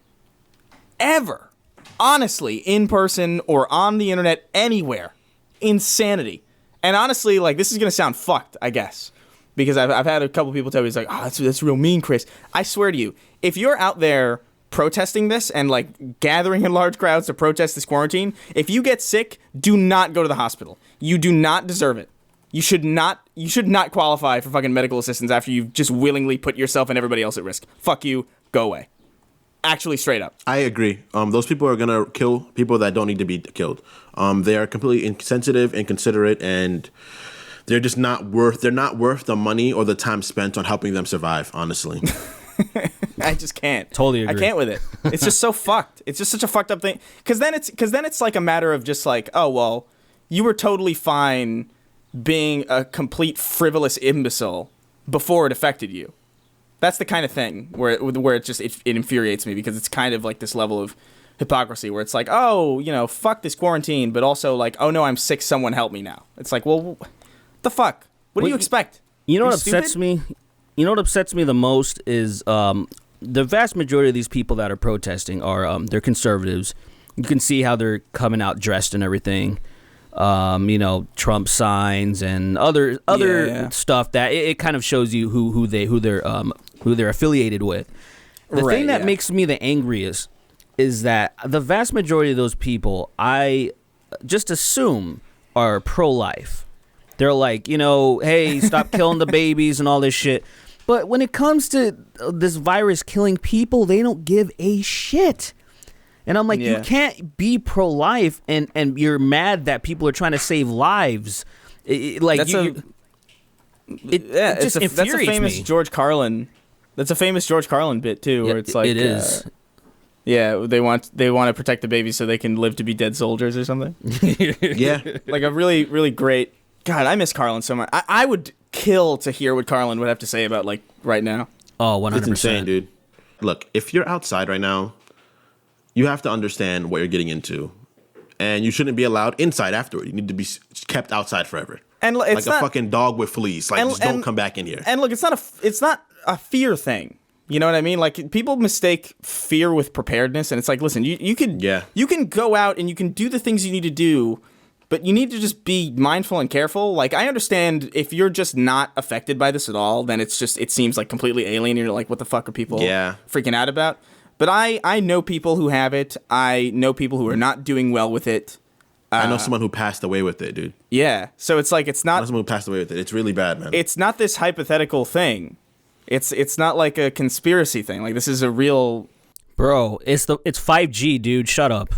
Ever. Honestly, in person or on the internet, anywhere. Insanity. And honestly, like, this is going to sound fucked, I guess. Because I've had a couple people tell me, it's like, oh, that's real mean, Chris. I swear to you, if you're out there protesting this and, like, gathering in large crowds to protest this quarantine, if you get sick, do not go to the hospital. You do not deserve it. You should not qualify for fucking medical assistance after you've just willingly put yourself and everybody else at risk. Fuck you. Go away. Actually, straight up. I agree. Those people are gonna kill people that don't need to be killed. They are completely insensitive, inconsiderate, and they're just not worth. They're not worth the money or the time spent on helping them survive. Honestly, I just can't. Totally agree. I can't with it. It's just so fucked. It's just such a fucked up thing. Because then it's like a matter of just like, oh well, you were totally fine being a complete frivolous imbecile before it affected you. That's the kind of thing where it infuriates me because it's kind of like this level of hypocrisy where it's like, oh, you know, fuck this quarantine, but also like, oh no, I'm sick, someone help me now. It's like, well, what the fuck? What do you expect? You know Are what upsets stupid? me? You know what upsets me the most is the vast majority of these people that are protesting are they're conservatives. You can see how they're coming out dressed and everything. You know, Trump signs and other Yeah. stuff that it kind of shows you who they're affiliated with. The Right, thing that yeah. makes me the angriest is that the vast majority of those people I just assume are pro-life. They're like, you know, hey, stop killing the babies and all this shit. But when it comes to this virus killing people, they don't give a shit. And I'm like, Yeah. you can't be pro-life and you're mad that people are trying to save lives. That's it just that's a infuriates famous me. George Carlin. That's a famous George Carlin bit too, where it's like it is. Yeah, they want to protect the babies so they can live to be dead soldiers or something. yeah. Like a really, really great. God, I miss Carlin so much. I would kill to hear what Carlin would have to say about like right now. Oh, 100%. It's insane, dude. Look, if you're outside right now, you have to understand what you're getting into, and you shouldn't be allowed inside afterward. You need to be kept outside forever. And it's like not, a fucking dog with fleas. Like, and- just don't and- come back in here. And look, it's not a fear thing. You know what I mean? Like people mistake fear with preparedness, and it's like, listen, you can go out and you can do the things you need to do, but you need to just be mindful and careful. Like I understand if you're just not affected by this at all, then it seems like completely alien. You're like, what the fuck are people freaking out about? But I know people who have it. I know people who are not doing well with it. I know someone who passed away with it, dude. Yeah. So it's like, it's I know not, someone who passed away with it. It's really bad, man. it's not this hypothetical thing. It's not like a conspiracy thing. Like this is a real. Bro, it's 5G, dude. Shut up.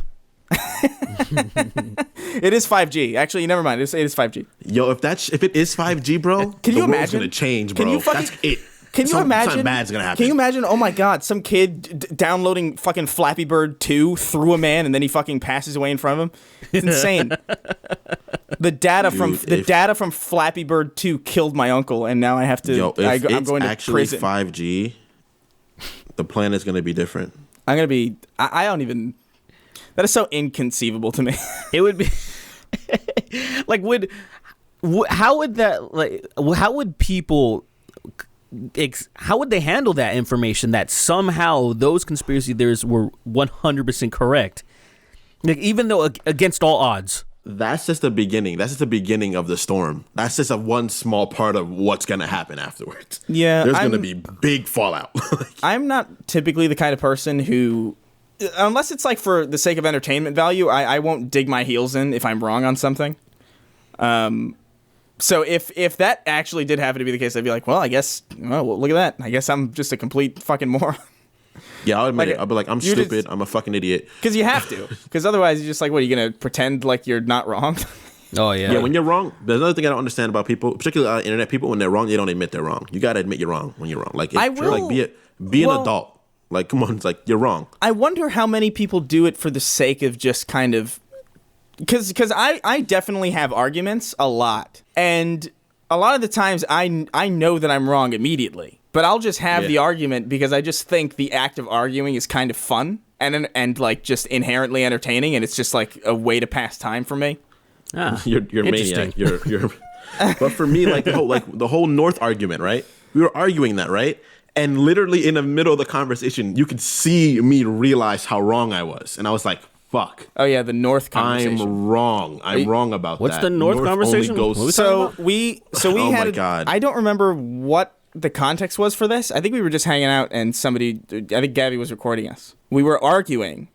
It is 5G. Actually, never mind. It is 5G. Yo, if it is 5G, bro, Can you the world's imagine? gonna change, bro. Can you fucking? That's it. Can you Something imagine? bad's gonna happen. Can you imagine? Oh my God! Some kid downloading fucking Flappy Bird 2 through a man, and then he fucking passes away in front of him. It's insane. The data from Flappy Bird 2 killed my uncle, and now I have to. Yo, if I'm it's going to actually prison. 5G, the planet's gonna be different. I'm gonna be. I don't even. That is so inconceivable to me. It would be like how would that like how would people how would they handle that information that somehow those conspiracy theories were 100% correct, like even though against all odds? That's just the beginning. That's just the beginning of the storm. That's just one small part of what's gonna happen afterwards. Yeah, there's gonna be big fallout. I'm not typically the kind of person who, unless it's like for the sake of entertainment value, I won't dig my heels in if I'm wrong on something. So if that actually did happen to be the case, I'd be like, well, I guess, well, look at that. I guess I'm just a complete fucking moron. Yeah, I'll admit Like, it. I'll be like, I'm you're stupid. just- I'm a fucking idiot. Because you have to. Because otherwise, you're just like, what, are you going to pretend like you're not wrong? Oh yeah. Yeah, when you're wrong, there's another thing I don't understand about people, particularly internet people. When they're wrong, they don't admit they're wrong. You gotta admit you're wrong when you're wrong. Like, I will- like be an adult. Like, come on, it's like you're wrong. I wonder how many people do it for the sake of just kind of... Because I definitely have arguments a lot. And a lot of the times, I know that I'm wrong immediately. But I'll just have the argument because I just think the act of arguing is kind of fun. And like just inherently entertaining, and it's just like a way to pass time for me. Ah, You're interesting. maniac. You're. But for me, like the whole North argument, right? We were arguing that, right? And literally in the middle of the conversation, you could see me realize how wrong I was, and I was like, "Fuck, Oh yeah, the North conversation. I'm wrong. I'm wrong about What's that." the North conversation? Only goes, What was So we Oh my had. God. I don't remember what the context was for this. I think we were just hanging out, and I think Gabby was recording us. We were arguing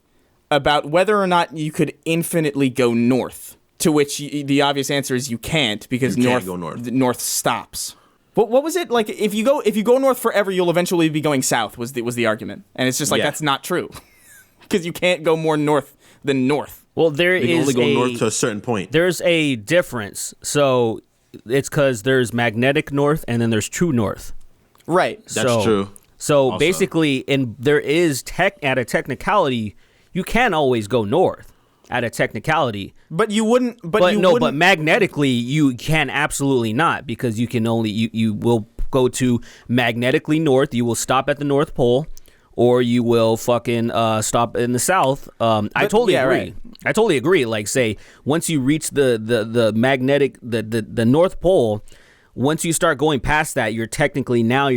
about whether or not you could infinitely go north. To which the obvious answer is you can't, because You can't north go north. the north stops. What was it like? If you go north forever, you'll eventually be going south. Was the argument? And it's just like Yeah. that's not true, because you can't go more north than north. Well, there you can is only go north to a certain point. there's a difference. So it's because there's magnetic north and then there's true north. Right. That's true. So Also. basically, there is at a technicality, you can always go north at a technicality. But you wouldn't. But magnetically, you can absolutely not, because you can only you will go to magnetically north. You will stop at the North Pole, or you will fucking stop in the south. I totally agree. Right. I totally agree. Like, say, once you reach the magnetic the North Pole, once you start going past that, you're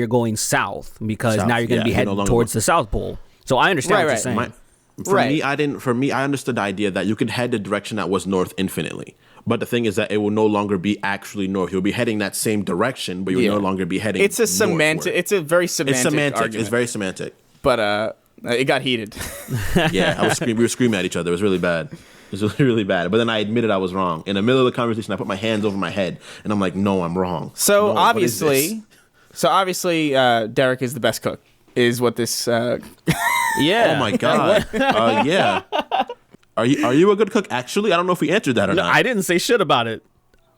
going south, because South, now you're going to yeah, be you're no heading longer towards going- the South Pole. So I understand what Right, you're saying. For me, I understood the idea that you could head the direction that was north infinitely. But the thing is that it will no longer be actually north. You'll be heading that same direction, but you'll no longer be heading. It's a semantic. northward. It's a very semantic. It's semantic. Argument. It's very semantic. But it got heated. Yeah, we were screaming at each other. It was really bad. It was really, really bad. But then I admitted I was wrong. In the middle of the conversation, I put my hands over my head, and I'm like, "No, I'm wrong." So No, what is this? obviously, Derrick is the best cook. Is what this? Yeah. Oh my god. Yeah. Are you a good cook? Actually, I don't know if we answered that or No, not. I didn't say shit about it.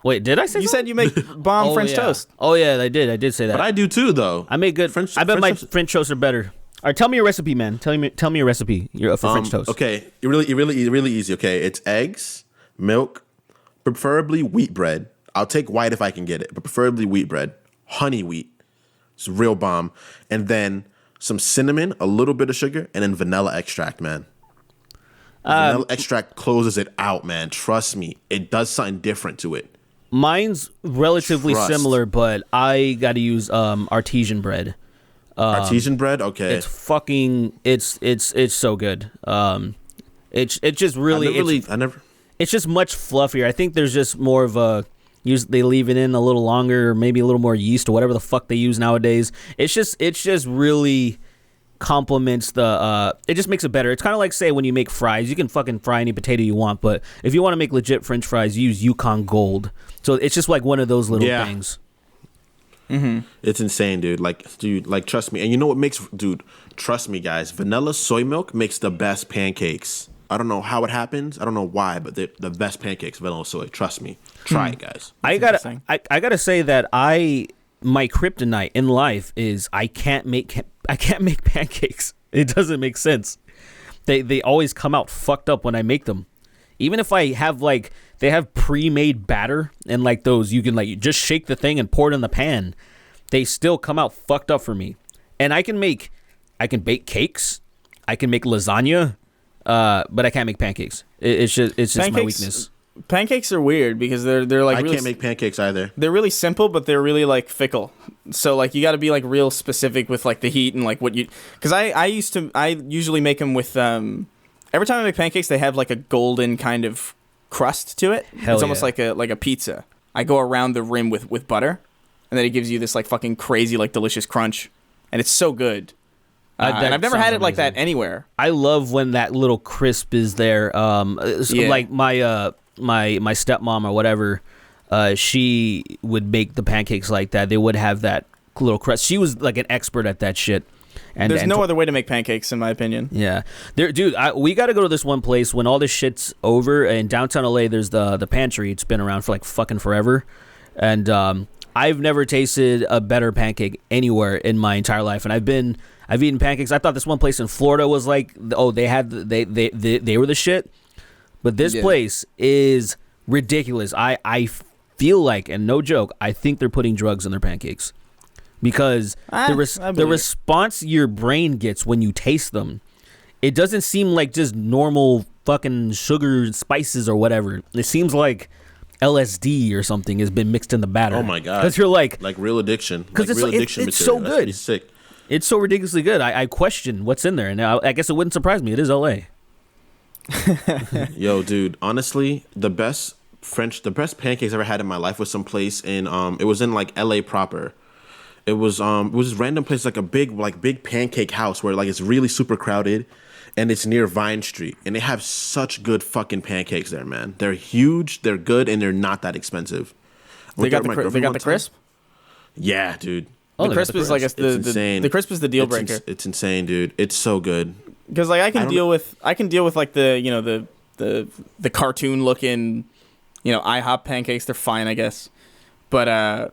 Wait, did I say? You something? said you make bomb French yeah. toast. Oh yeah, I did. I did say that. But I do too, though. I made good. French- I bet French my toast- French toasts are better. All right, tell me your recipe, man. Tell me your recipe. For French toast. Okay, really easy. Okay, it's eggs, milk, preferably wheat bread. I'll take white if I can get it, but preferably wheat bread. Honey wheat, it's a real bomb, and then some cinnamon, a little bit of sugar, and then vanilla extract, man. Vanilla extract closes it out, man. Trust me, it does something different to it. Mine's relatively Trust. similar, but I got to use artesian bread. Artesian bread, okay. It's fucking. It's so good. It's just really. It's just much fluffier. I think there's just more of a they leave it in a little longer, or maybe a little more yeast or whatever the fuck they use nowadays. It's just really complements the it just makes it better. It's kind of like, say, when you make fries, you can fucking fry any potato you want, but if you want to make legit French fries, you use Yukon Gold. So it's just like one of those little things. It's insane, dude. Like, trust me. And you know what makes, dude, trust me, guys. Vanilla soy milk makes the best pancakes. I don't know how it happens. I don't know why, but the best pancakes, vanilla soy. Trust me. Try it, guys. I gotta say that my kryptonite in life is I can't make pancakes. It doesn't make sense. They always come out fucked up when I make them. Even if I have they have pre-made batter, and like those you can you just shake the thing and pour it in the pan, they still come out fucked up for me. And I can bake cakes, I can make lasagna, but I can't make pancakes. It's just my weakness. Pancakes are weird because they're like I really, can't make pancakes either. they're really simple, but they're really like fickle. So you got to be like real specific with like the heat and like what you. Because I usually make them with every time I make pancakes, they have like a golden kind of crust to it. It's almost like a pizza. I go around the rim with butter, and then it gives you this like fucking crazy like delicious crunch, and it's so good. And I've never had it like that anywhere. I love when that little crisp is there. Like my stepmom or whatever, she would make the pancakes like that. They would have that little crust. She was like an expert at that shit. And There's no other way to make pancakes, in my opinion. Yeah, dude, we got to go to this one place when all this shit's over in downtown LA. There's the pantry. It's been around for like fucking forever, and I've never tasted a better pancake anywhere in my entire life. And I've eaten pancakes. I thought this one place in Florida was like, oh, they were the shit, but this place is ridiculous. I feel like, and no joke, I think they're putting drugs in their pancakes. Because the response your brain gets when you taste them, it doesn't seem like just normal fucking sugar and spices or whatever. It seems like LSD or something has been mixed in the batter. Oh my god! Because you're like real addiction. Because like it's so good. That's sick. It's so ridiculously good. I question what's in there, and I guess it wouldn't surprise me. It is LA. Yo, dude. Honestly, the best pancakes I ever had in my life was someplace in it was in like LA proper. It was this random place, like a big pancake house where like it's really super crowded, and it's near Vine Street, and they have such good fucking pancakes there, man. They're huge, they're good, and they're not that expensive. They got the crisp. Yeah, dude. The crisp is like insane. The crisp is the deal breaker. It's insane, dude. It's so good. Because like I can deal with like the cartoon looking, IHOP pancakes. They're fine, I guess, but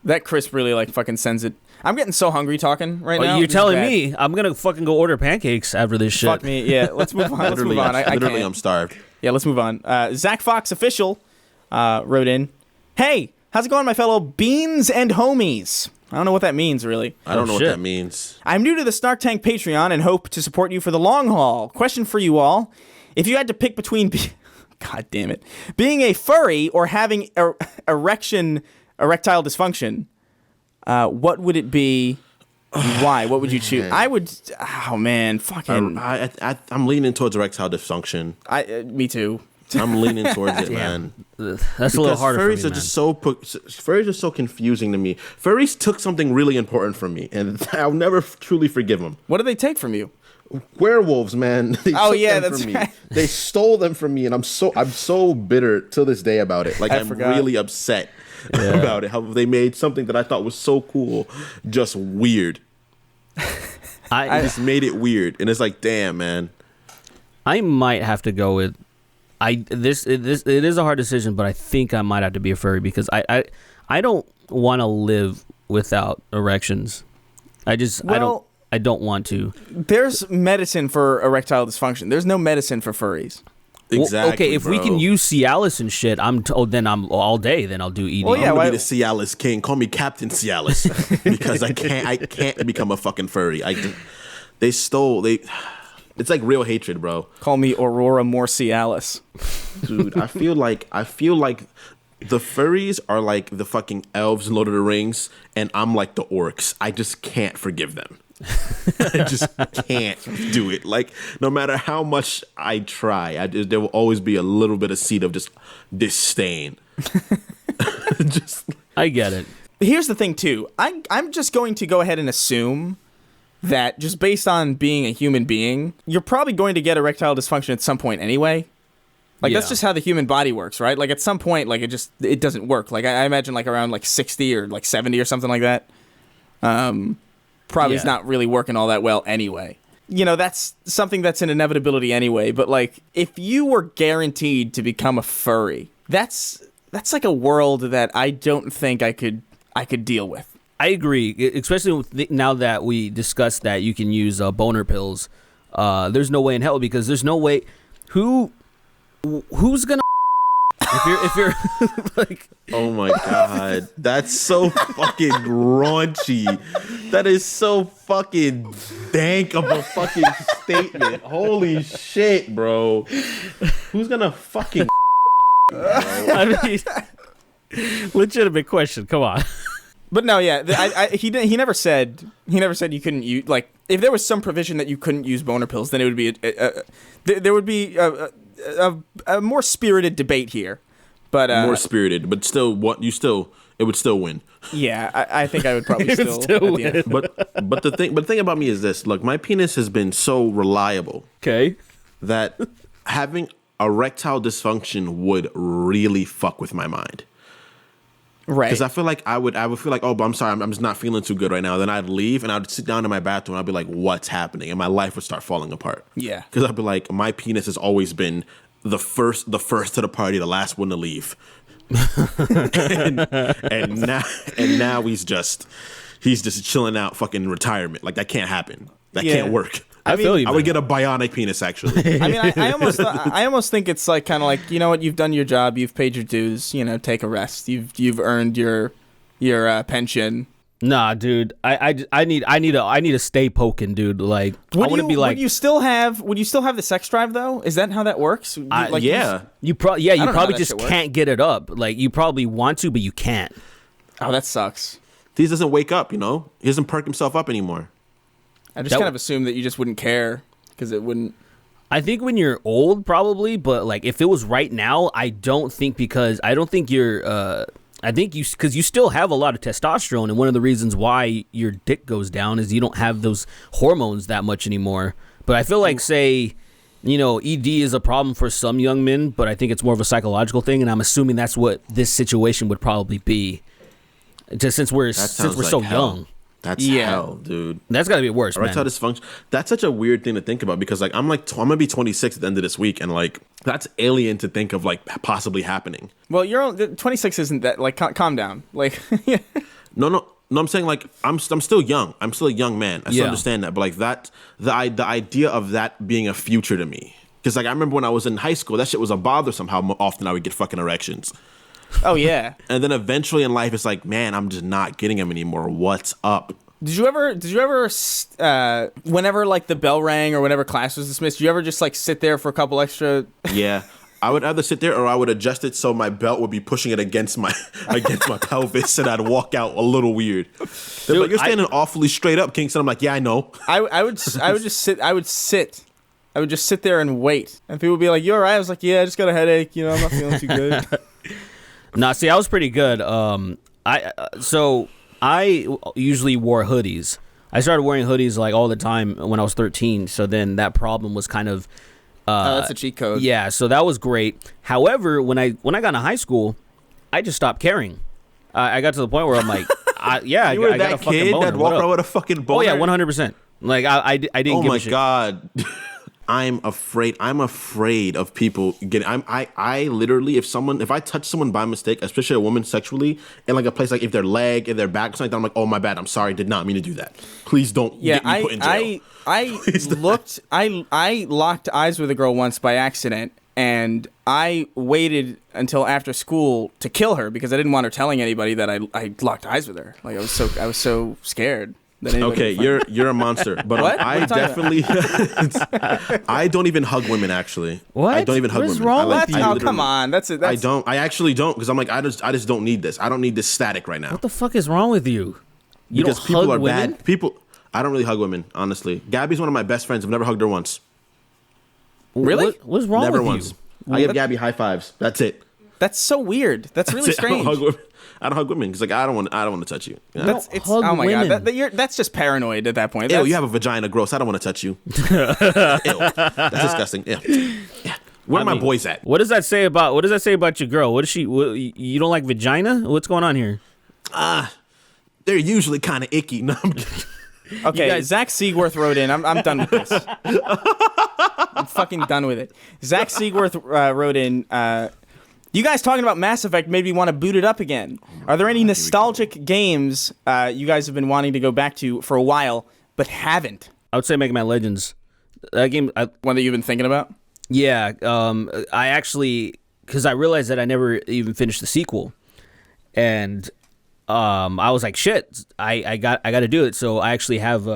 that crisp really like fucking sends it. I'm getting so hungry talking right now. You're telling me I'm gonna fucking go order pancakes after this shit. Fuck me. Yeah, let's move on. I'm starved. Yeah, let's move on. Zach Fox official wrote in, "Hey, how's it going, my fellow beans and homies?" I don't know what that means, really. I don't know what that means. I'm new to the Snark Tank Patreon and hope to support you for the long haul. Question for you all: if you had to pick between, God damn it, being a furry or having erectile dysfunction, what would it be? Why? What would you choose? I would. Oh man, fucking. I'm leaning towards erectile dysfunction. Me too. I'm leaning towards it, man. That's a little harder. Furries for me, are just furries are so confusing to me. Furries took something really important from me, and I'll never truly forgive them. What did they take from you? Werewolves, man. They took them from me. They stole them from me, and I'm so bitter to this day about it. Like I'm really upset about it. How they made something that I thought was so cool just weird. I just made it weird, and it's like, damn, man. I might have to go with. It is a hard decision, but I think I might have to be a furry because I don't want to live without erections. I don't want to. There's medicine for erectile dysfunction. There's no medicine for furries. Exactly. Well, okay, if we can use Cialis and shit, then I'm all day. Then I'll do ED. Well, yeah, I'm gonna be the Cialis king. Call me Captain Cialis because I can't become a fucking furry. It's like real hatred, bro. Call me Aurora Morcialis. Dude, I feel like the furries are like the fucking elves in Lord of the Rings, and I'm like the orcs. I just can't forgive them. I just can't do it. Like, no matter how much I try, there will always be a little bit of seed of just disdain. I get it. Here's the thing, too. I'm just going to go ahead and assume that just based on being a human being, you're probably going to get erectile dysfunction at some point anyway. Like, that's just how the human body works, right? Like, at some point, like, it doesn't work. Like, I imagine, like, around, like, 60 or, like, 70 or something like that. Probably is not really working all that well anyway. That's something that's an inevitability anyway. But, like, if you were guaranteed to become a furry, that's like a world that I don't think I could deal with. I agree, especially now that we discussed that you can use boner pills. There's no way in hell because there's no way. Who's gonna? If you're like, oh my god, that's so fucking raunchy. That is so fucking dank of a fucking statement. Holy shit, bro. Who's gonna fucking? I mean, legitimate question. Come on. But no, yeah, he never said you couldn't use, like, if there was some provision that you couldn't use boner pills, then it would be there would be a more spirited debate here. But more spirited, but still, it would still win. Yeah, I think I would probably still win. But the thing about me is this: look, my penis has been so reliable, that having erectile dysfunction would really fuck with my mind. Right. Because I feel like I would feel like, oh, but I'm sorry, I'm just not feeling too good right now. Then I'd leave and I'd sit down in my bathroom and I'd be like, what's happening? And my life would start falling apart. Yeah. Because I'd be like, my penis has always been the first to the party, the last one to leave. and now he's just chilling out, fucking retirement. Like that can't happen. That can't work. I feel you. I would get a bionic penis, actually. I mean, I almost think it's like kind of like, you know what, you've done your job, you've paid your dues, you know, take a rest. You've earned your pension. Nah, dude. I need to stay poking, dude. Like I want to be like. Would you still have the sex drive though? Is that how that works? Like, yeah. You probably know how probably that just shit works. can't get it up. Like you probably want to, but you can't. Oh, that sucks. He doesn't wake up, you know? He doesn't perk himself up anymore. I just kind of assumed that you just wouldn't care because it wouldn't. I think when you're old, probably, but like if it was right now, I don't think you're. I think because you still have a lot of testosterone, and one of the reasons why your dick goes down is you don't have those hormones that much anymore. But I feel like, say, you know, ED is a problem for some young men, but I think it's more of a psychological thing, and I'm assuming that's what this situation would probably be. Just since we're so young. That's hell, dude. That's got to be worse, man. Erectile dysfunction. That's such a weird thing to think about because, like, I'm gonna be 26 at the end of this week, and like, that's alien to think of like possibly happening. Well, 26 isn't that like calm down, like. No. I'm saying like I'm still young. I'm still a young man. I still understand that, but like that the idea of that being a future to me, because like I remember when I was in high school, that shit was a bother somehow. Often I would get fucking erections. Oh yeah. And then eventually in life, it's like, man, I'm just not getting them anymore. What's up? Did you ever, whenever like the bell rang or whenever class was dismissed, did you ever just like sit there for a couple extra? Yeah, I would either sit there or I would adjust it so my belt would be pushing it against my pelvis, and I'd walk out a little weird. They're like, you're standing awfully straight up, Kingston. I'm like, yeah, I know. I would just sit there and wait, and people would be like, "You all right?" I was like, "Yeah, I just got a headache. You know, I'm not feeling too good." Nah, see, I was pretty good. I usually wore hoodies. I started wearing hoodies like all the time when I was 13. So then that problem was kind of. That's a cheat code. Yeah, so that was great. However, when I got into high school, I just stopped caring. I got to the point where I'm like, you were I got a that fucking kid boner. that walked around with a fucking boner. Oh yeah, 100%. Like I didn't. Oh give my a shit. god. I'm afraid of people getting. I literally, if I touch someone by mistake, especially a woman sexually, in like a place like if their leg, if their back, or something like that, I'm like, oh my bad, I'm sorry, did not mean to do that. Please don't get me put in jail. I locked eyes with a girl once by accident, and I waited until after school to kill her because I didn't want her telling anybody that I locked eyes with her. Like I was so scared. Okay, you're a monster, but What? I definitely I don't even hug women actually. What? I don't even hug What is women. wrong I with you? Oh, come on, that's it. I don't. I actually don't because I'm like I just don't need this. I don't need this static right now. What the fuck is wrong with you? You Because don't people hug are women? bad. People. I don't really hug women, honestly. Gabby's one of my best friends. I've never hugged her once. Really? What's wrong Never with once. you? I give Gabby high fives. That's it. That's so weird. That's really That's it. strange. I don't hug women because like I don't want to touch you. You know? That's Don't hug oh my women. god, that's just paranoid at that point. Ew, That's, you have a vagina, gross. I don't want to touch you. Ew, that's disgusting. Yeah. Where are my boys at? What does that say about your girl? What is she? You don't like vagina? What's going on here? They're usually kind of icky. No, I'm kidding. Okay, Zach Seaworth wrote in. I'm done with this. I'm fucking done with it. Zach Seaworth wrote in. You guys talking about Mass Effect made me want to boot it up again. Are there any nostalgic games you guys have been wanting to go back to for a while but haven't? I would say Mega Man Legends. That game. One that you've been thinking about? Yeah. I actually, because I realized that I never even finished the sequel, and I was like, shit, I got to do it. So I actually have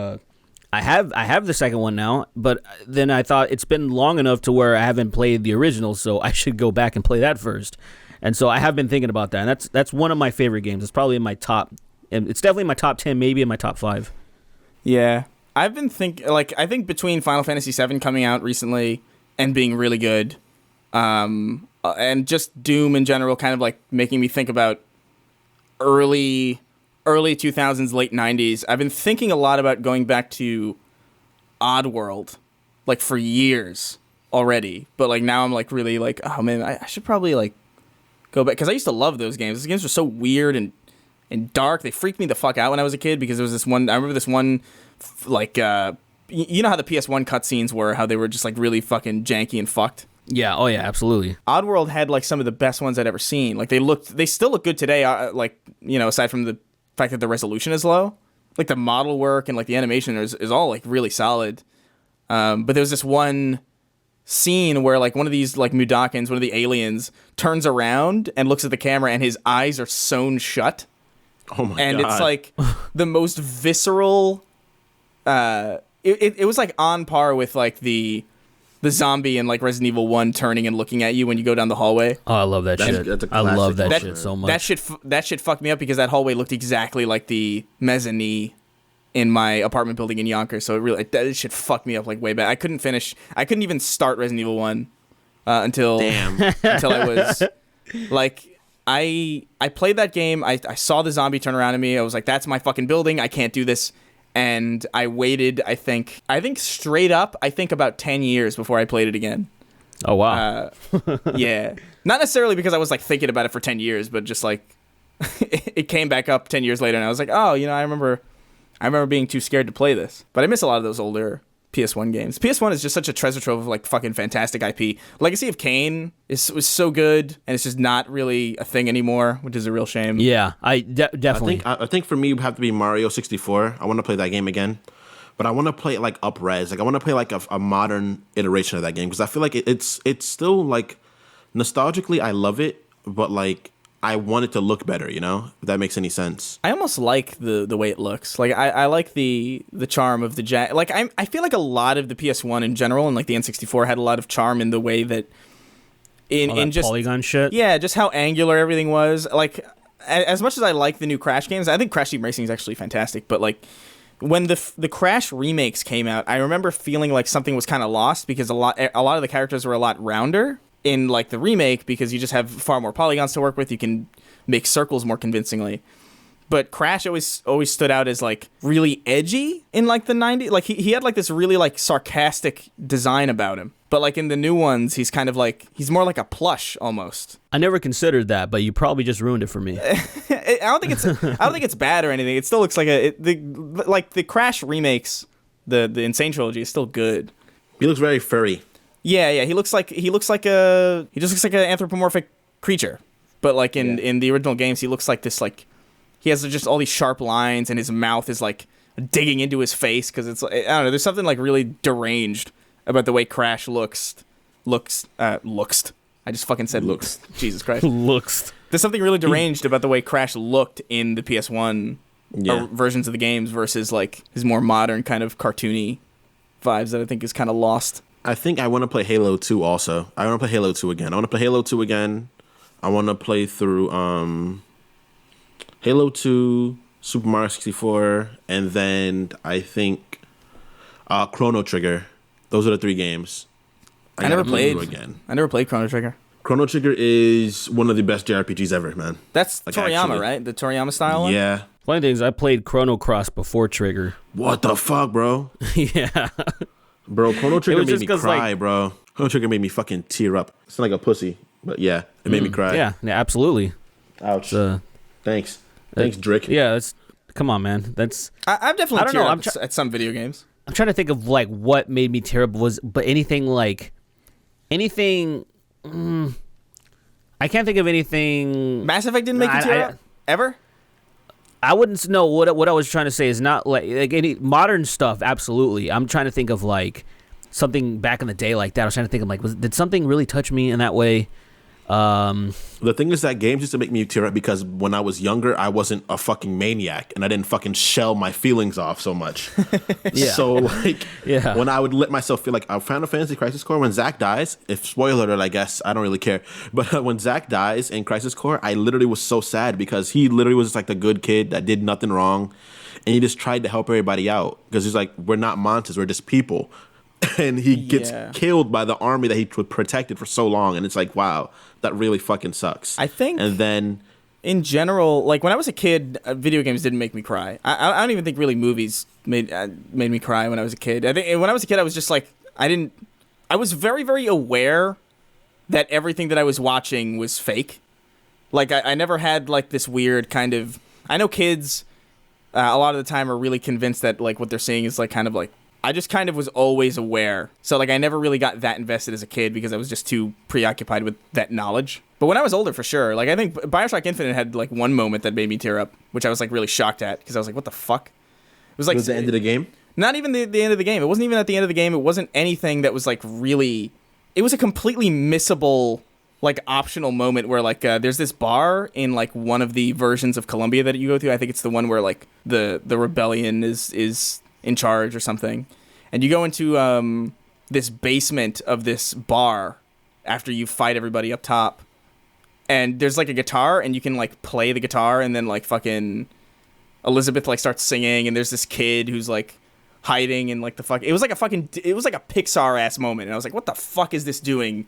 I have the second one now, but then I thought it's been long enough to where I haven't played the original, so I should go back and play that first. And so I have been thinking about that. And that's one of my favorite games. It's probably in my top, and it's definitely in my top 10, maybe in my top 5. Yeah. I've been I think between Final Fantasy VII coming out recently and being really good, and just Doom in general kind of like making me think about early 2000s, late 90s. I've been thinking a lot about going back to Oddworld, like for years already. But like now I'm like really like, oh man, I should probably like go back, because I used to love those games. Those games were so weird and dark. They freaked me the fuck out when I was a kid, because there was this one. I remember this one, like, you know how the PS1 cutscenes were, how they were just like really fucking janky and fucked. Yeah. Oh yeah. Absolutely. Oddworld had like some of the best ones I'd ever seen. Like they still look good today. Like, you know, aside from the fact that the resolution is low, like the model work and like the animation is all like really solid. But there was this one scene where like one of these like Mudokons, one of the aliens, turns around and looks at the camera and his eyes are sewn shut. Oh my god! And it's like the most visceral. It was like on par with like the zombie in like Resident Evil 1 turning and looking at you when you go down the hallway. Oh, I love that shit. That's a I love that classic shit so much. That shit fucked me up, because that hallway looked exactly like the mezzanine in my apartment building in Yonkers. So that shit fucked me up like way back. I couldn't even start Resident Evil 1 until I was like, I played that game. I saw the zombie turn around at me. I was like, that's my fucking building. I can't do this. And I waited, I think straight up, about 10 years before I played it again. Oh, wow. Yeah. Not necessarily because I was like thinking about it for 10 years, but just like it came back up 10 years later, and I was like, oh, you know, I remember being too scared to play this. But I miss a lot of those older PS1 games. PS1 is just such a treasure trove of like fucking fantastic IP. Legacy of Kain was so good, and it's just not really a thing anymore, which is a real shame. Yeah, definitely. I think for me, it would have to be Mario 64. I want to play that game again, but I want to play it like up-res. Like I want to play like a modern iteration of that game, because I feel like it's still like nostalgically I love it, but like I want it to look better, you know? If that makes any sense. I almost like the way it looks. Like I like the charm of the like I feel like a lot of the PS1 in general and like the N64 had a lot of charm in the way that in just polygon shit. Yeah, just how angular everything was. Like as much as I like the new Crash games, I think Crash Team Racing is actually fantastic, but like when the Crash remakes came out, I remember feeling like something was kind of lost, because a lot of the characters were a lot rounder in like the remake, because you just have far more polygons to work with. You can make circles more convincingly. But Crash always stood out as like really edgy in like the 90s. Like he had like this really like sarcastic design about him. But like in the new ones, he's kind of like, he's more like a plush almost. I never considered that, but you probably just ruined it for me. I don't think it's bad or anything. It still looks like the Crash remakes, the Insane trilogy is still good. He looks very furry. Yeah. He just looks like an anthropomorphic creature. But like in the original games, he looks like this, like he has just all these sharp lines, and his mouth is like digging into his face, because it's, I don't know, there's something like really deranged about the way Crash looks. I just fucking said looks. Jesus Christ. Looks. There's something really deranged about the way Crash looked in the PS1 versions of the games versus like his more modern kind of cartoony vibes that I think is kind of lost. I think I want to play Halo 2 also. I want to play Halo 2 again. I want to play through Halo 2, Super Mario 64, and then I think Chrono Trigger. Those are the 3 games. I never played Chrono Trigger. Chrono Trigger is one of the best JRPGs ever, man. That's like, Toriyama, actually. Right? The Toriyama style one? Yeah. Funny thing is, I played Chrono Cross before Trigger. What the fuck, bro? Yeah. Bro, Chrono Trigger made me cry, like, bro. Chrono Trigger made me fucking tear up. It's like a pussy, but yeah, it made me cry. Yeah, absolutely. Ouch. Thanks, Derrick. Yeah, come on, man. That's. I've definitely teared up at some video games. I'm trying to think of like what made me terrible but anything. I can't think of anything. Mass Effect didn't make you tear up ever. I wouldn't know what I was trying to say is not like any modern stuff. Absolutely, I'm trying to think of like something back in the day like that. I was trying to think of like, did something really touch me in that way? The thing is that games used to make me tear up because when I was younger, I wasn't a fucking maniac and I didn't fucking shell my feelings off so much. Yeah. So like, when I would let myself feel like Final Fantasy Crisis Core, when Zack dies, if spoiler alert, I guess I don't really care, but when Zack dies in Crisis Core, I literally was so sad because he literally was just like the good kid that did nothing wrong, and he just tried to help everybody out because he's like, we're not monsters, we're just people. And he gets killed by the army that he protected for so long. And it's like, wow, that really fucking sucks. I think. And then, in general, like when I was a kid, video games didn't make me cry. I don't even think really movies made me cry when I was a kid. I think when I was a kid, I was just like, I was very, very aware that everything that I was watching was fake. Like I never had like this weird kind of. I know kids a lot of the time are really convinced that like what they're seeing is like kind of like. I just kind of was always aware. So like I never really got that invested as a kid because I was just too preoccupied with that knowledge. But when I was older, for sure, like I think BioShock Infinite had like one moment that made me tear up, which I was like really shocked at because I was like, what the fuck? It was like Was the end of the game? Not even the end of the game. It wasn't even at the end of the game. It wasn't anything that was like really. It was a completely missable, like optional moment where like there's this bar in like one of the versions of Columbia that you go through. I think it's the one where like the rebellion is in charge or something, and you go into this basement of this bar after you fight everybody up top, and there's like a guitar and you can like play the guitar, and then like fucking Elizabeth like starts singing, and there's this kid who's like hiding and like the fuck. It was like a Pixar ass moment, and I was like, what the fuck is this doing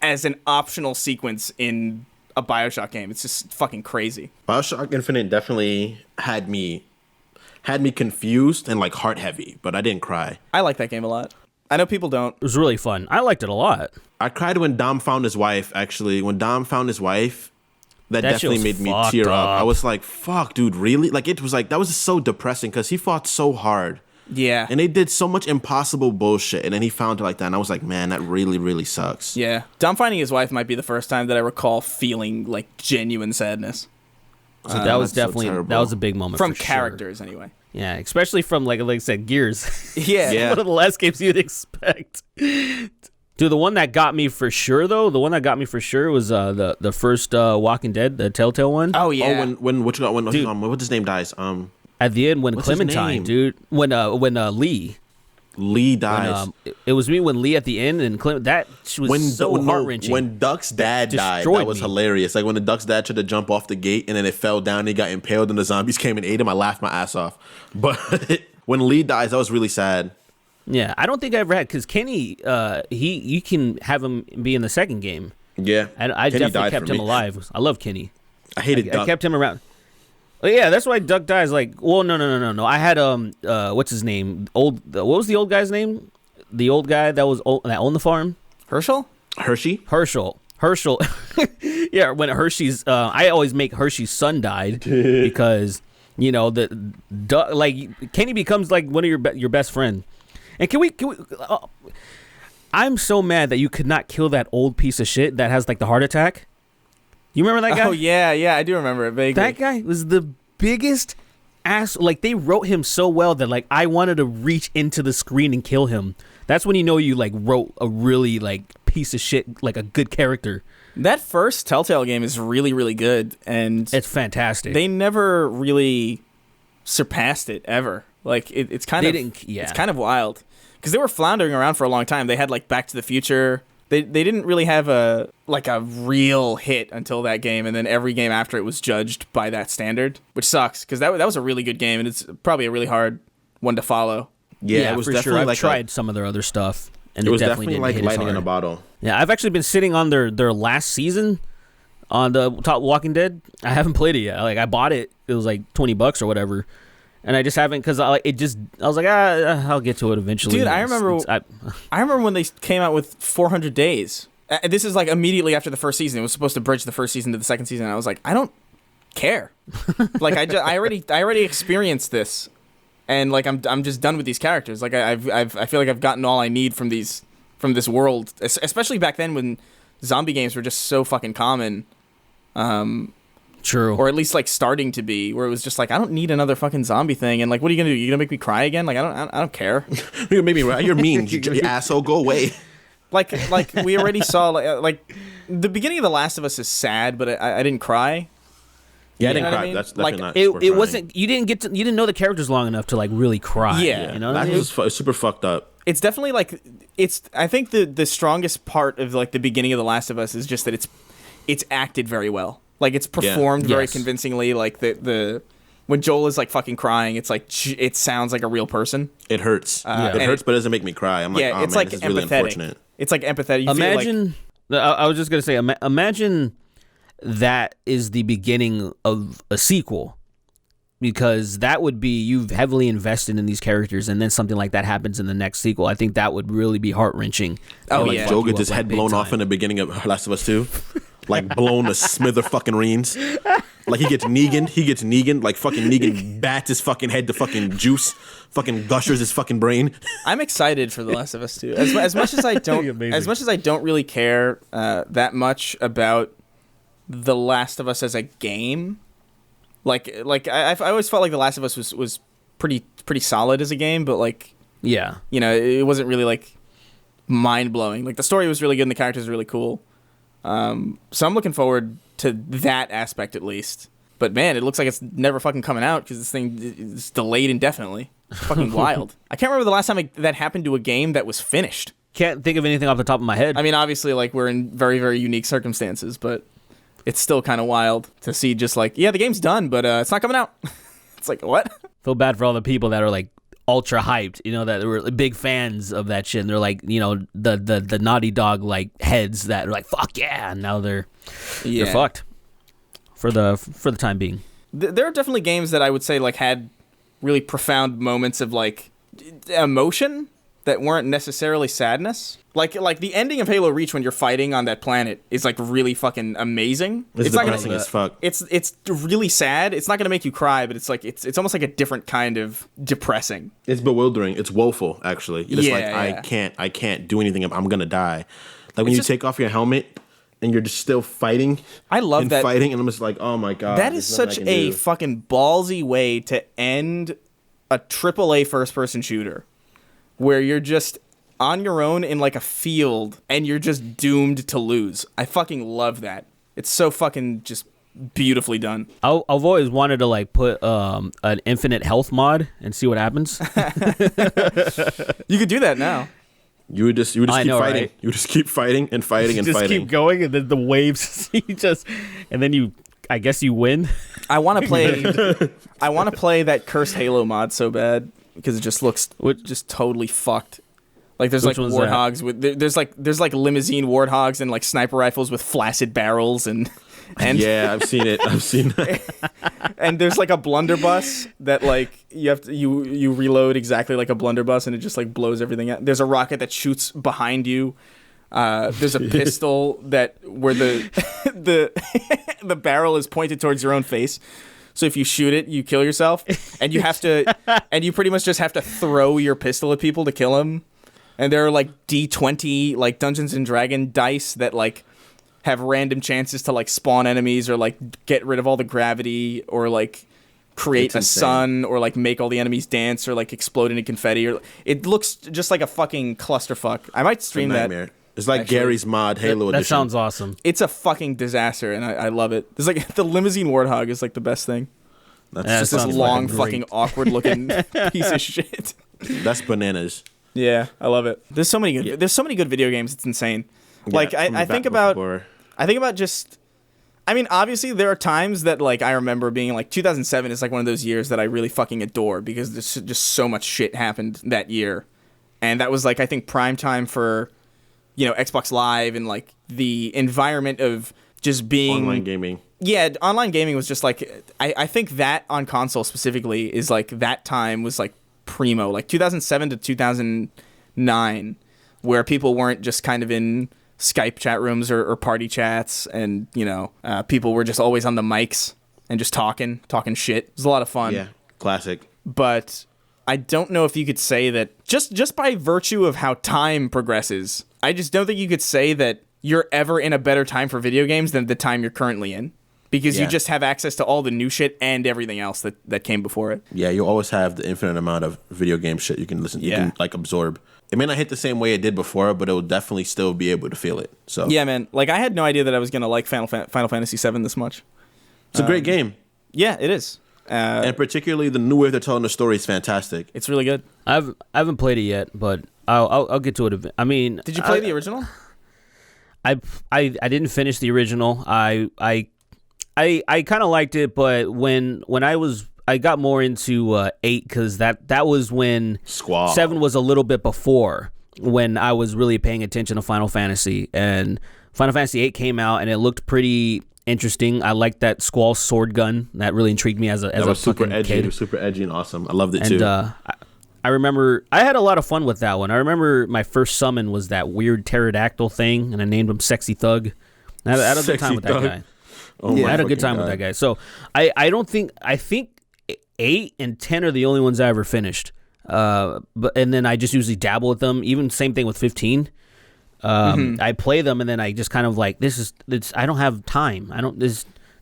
as an optional sequence in a BioShock game? It's just fucking crazy. BioShock Infinite definitely had me confused and like heart heavy, but I didn't cry. I like that game a lot. I know people don't. It was really fun. I liked it a lot. I cried when Dom found his wife. Actually, when Dom found his wife, that That shit definitely was made me fucked tear up. up. I was like, "Fuck, dude, really?" Like it was like that was so depressing because he fought so hard, Yeah. and they did so much impossible bullshit, and then he found her like that, and I was like, "Man, that really, really sucks." Yeah. Dom finding his wife might be the first time that I recall feeling like genuine sadness. That was that's so definitely terrible. that was a big moment From for characters, anyway. Sure. Yeah, especially from like I said, Gears. Yeah. Yeah. One of the last games you'd expect. Dude, the one that got me for sure though, was the first Walking Dead, the Telltale one. Oh, yeah. Oh, when what's his name dies? At the end when What's his Clementine, name? dude, when Lee. Lee When, dies. it was me when Lee at the end and that was so heart wrenching. When Duck's dad died, Destroyed that was me. hilarious. Like when the Duck's dad tried to jump off the gate and then it fell down, he got impaled, and the zombies came and ate him. I laughed my ass off. But when Lee dies, that was really sad. Yeah, I don't think I ever had because Kenny, you can have him be in the second game. Yeah, And I Kenny definitely died kept for him me. alive. I love Kenny. I hated Duck. I kept him around. Oh, yeah, that's why Duck dies. Like, well, no. I had what's his name? What was the old guy's name? The old guy that owned the farm. Herschel? Herschel. Yeah, when Hershey's, I always make Hershey's son died because like Kenny becomes like one of your best friend. And can we? I'm so mad that you could not kill that old piece of shit that has like the heart attack. You remember that guy? Oh, yeah, I do remember it vaguely. That guy was the biggest ass. Like they wrote him so well that like I wanted to reach into the screen and kill him. That's when you know you like wrote a really like piece of shit, like a good character. That first Telltale game is really, really good, and It's fantastic. they never really surpassed it ever. Like it's kind They of didn't- yeah. it's kind of wild because they were floundering around for a long time. They had like Back to the Future. They didn't really have a real hit until that game, and then every game after it was judged by that standard, which sucks because that was a really good game, and it's probably a really hard one to follow. Yeah, it was for definitely sure. I've like tried some of their other stuff, and it was definitely definitely didn't like hit as lightning in a hard. bottle. Yeah, I've actually been sitting on their last season on the top Walking Dead. I haven't played it yet. Like I bought it. It was like $20 or whatever. And I just haven't because I was like, I'll get to it eventually. Dude, I remember when they came out with 400 Days. This is like immediately after the first season. It was supposed to bridge the first season to the second season. And I was like, I don't care. Like I already experienced this, and like I'm just done with these characters. Like I feel like I've gotten all I need from this world, especially back then when zombie games were just so fucking common. True. Or at least like starting to be, where it was just like, I don't need another fucking zombie thing. And like, what are you gonna do? You gonna make me cry again? Like I don't care. You made me right. You're mean, you asshole. Go away. Like we already saw like the beginning of The Last of Us is sad, but I didn't cry. Yeah, I You didn't know what cry. I mean? That's Like, definitely not. It wasn't. You didn't know the characters long enough to like really cry. Yeah. You know. That was super fucked up. It's definitely like I think the strongest part of like the beginning of The Last of Us is just that it's acted very well. Like it's performed very Yes. convincingly. Like the when Joel is like fucking crying, it's like it sounds like a real person. It hurts. It and hurts, but it doesn't make me cry. I'm like, Yeah, oh it's man, like this is empathetic. really unfortunate. It's like empathetic. You feel like, Imagine. I was just gonna say. Imagine that is the beginning of a sequel, because that would be you've heavily invested in these characters, and then something like that happens in the next sequel. I think that would really be heart wrenging. Oh, Like yeah. Joe gets his head blown off in the beginning of Last of Us 2. like blown to smither fucking reams. Like he gets Negan, like fucking Negan bats his fucking head to fucking juice, fucking gushers his fucking brain. I'm excited for The Last of Us 2. As much as I don't really care that much about The Last of Us as a game. Like I always felt like The Last of Us was pretty solid as a game, but like, Yeah. you know, it wasn't really like mind blowing. Like the story was really good and the characters were really cool. So I'm looking forward to that aspect at least. But man, it looks like it's never fucking coming out because this thing is delayed indefinitely. It's fucking wild. I can't remember the last time that happened to a game that was finished. Can't think of anything off the top of my head. I mean, obviously, like we're in very, very unique circumstances, but it's still kind of wild to see just like, yeah, the game's done, but it's not coming out. It's like, what? Feel bad for all the people that are like ultra hyped, you know, that were big fans of that shit, and they're like, you know, the Naughty Dog like heads that are like, fuck yeah, and now they're fucked for the time being. There are definitely games that I would say like had really profound moments of like emotion that weren't necessarily sadness. Like the ending of Halo Reach when you're fighting on that planet is like really fucking amazing. It's depressing as fuck. It's really sad. It's not gonna make you cry, but it's like it's almost like a different kind of depressing. It's bewildering. It's woeful, actually. You're just I can't do anything. I'm gonna die. Like when you take off your helmet and you're just still fighting. I love that fighting, and I'm just like, oh my god. That is such a fucking ballsy way to end a AAA first-person shooter, where you're just on your own in like a field and you're just doomed to lose. I fucking love that. It's so fucking just beautifully done. I've always wanted to like put an infinite health mod and see what happens. You could do that now. You would just keep fighting. Right? You would just keep fighting and fighting and just fighting. Keep going, and then the waves and then I guess you win. I want to play that cursed Halo mod so bad because it just looks just totally fucked. Like there's like warthogs with there's like limousine warthogs and like sniper rifles with flaccid barrels and yeah, I've seen it. I've seen that. And there's like a blunderbuss that like you reload exactly like a blunderbuss and it just like blows everything out. There's a rocket that shoots behind you. There's a pistol where the the barrel is pointed towards your own face. So if you shoot it, you kill yourself, and you pretty much just have to throw your pistol at people to kill them. And there are like D20 like Dungeons and Dragon dice that like have random chances to like spawn enemies or like get rid of all the gravity or like create a sun or like make all the enemies dance or like explode into confetti. Or it looks just like a fucking clusterfuck. I might stream that. It's like actually, Gary's mod Halo edition. That sounds awesome. It's a fucking disaster, and I love it. There's like the limousine warthog is like the best thing. That's just this long, fucking awkward looking piece of shit. That's bananas. Yeah, I love it. There's so many good video games. It's insane. Yeah, like I think about just. I mean, obviously there are times that like I remember being like 2007 is like one of those years that I really fucking adore because there's just so much shit happened that year, and that was like I think prime time for. You know, Xbox Live and like the environment of just being online gaming. Yeah, online gaming was just like I think that on console specifically is like that time was like primo, like 2007 to 2009, where people weren't just kind of in Skype chat rooms or party chats, and you know, people were just always on the mics and just talking shit. It was a lot of fun. Yeah, classic. But I don't know if you could say that just by virtue of how time progresses. I just don't think you could say that you're ever in a better time for video games than the time you're currently in. Because you just have access to all the new shit and everything else that came before it. Yeah, you always have the infinite amount of video game shit you can listen to, you can like absorb. It may not hit the same way it did before, but it will definitely still be able to feel it. So yeah, man. Like I had no idea that I was going to like Final Fantasy VII this much. It's a great game. Yeah, it is. And particularly the new way they're telling the story is fantastic. It's really good. I haven't played it yet, but I'll get to it. I mean, did you play the original? I didn't finish the original. I kind of liked it, but when I got more into 8 because that was when Squall. 7 was a little bit before when I was really paying attention to Final Fantasy, and Final Fantasy 8 came out and it looked pretty interesting. I liked that Squall sword gun. That really intrigued me as a super fucking edgy. kid. It was super edgy and awesome. I loved it and, too. I remember I had a lot of fun with that one. I remember my first summon was that weird pterodactyl thing, and I named him Sexy Thug. I had a good Sexy time with that thug. guy. Oh Yeah, my I had a good fucking time with God. that guy. So I think 8 and 10 are the only ones I ever finished. And then I just usually dabble with them. Even same thing with 15. I play them and then I just kind of like I don't have time.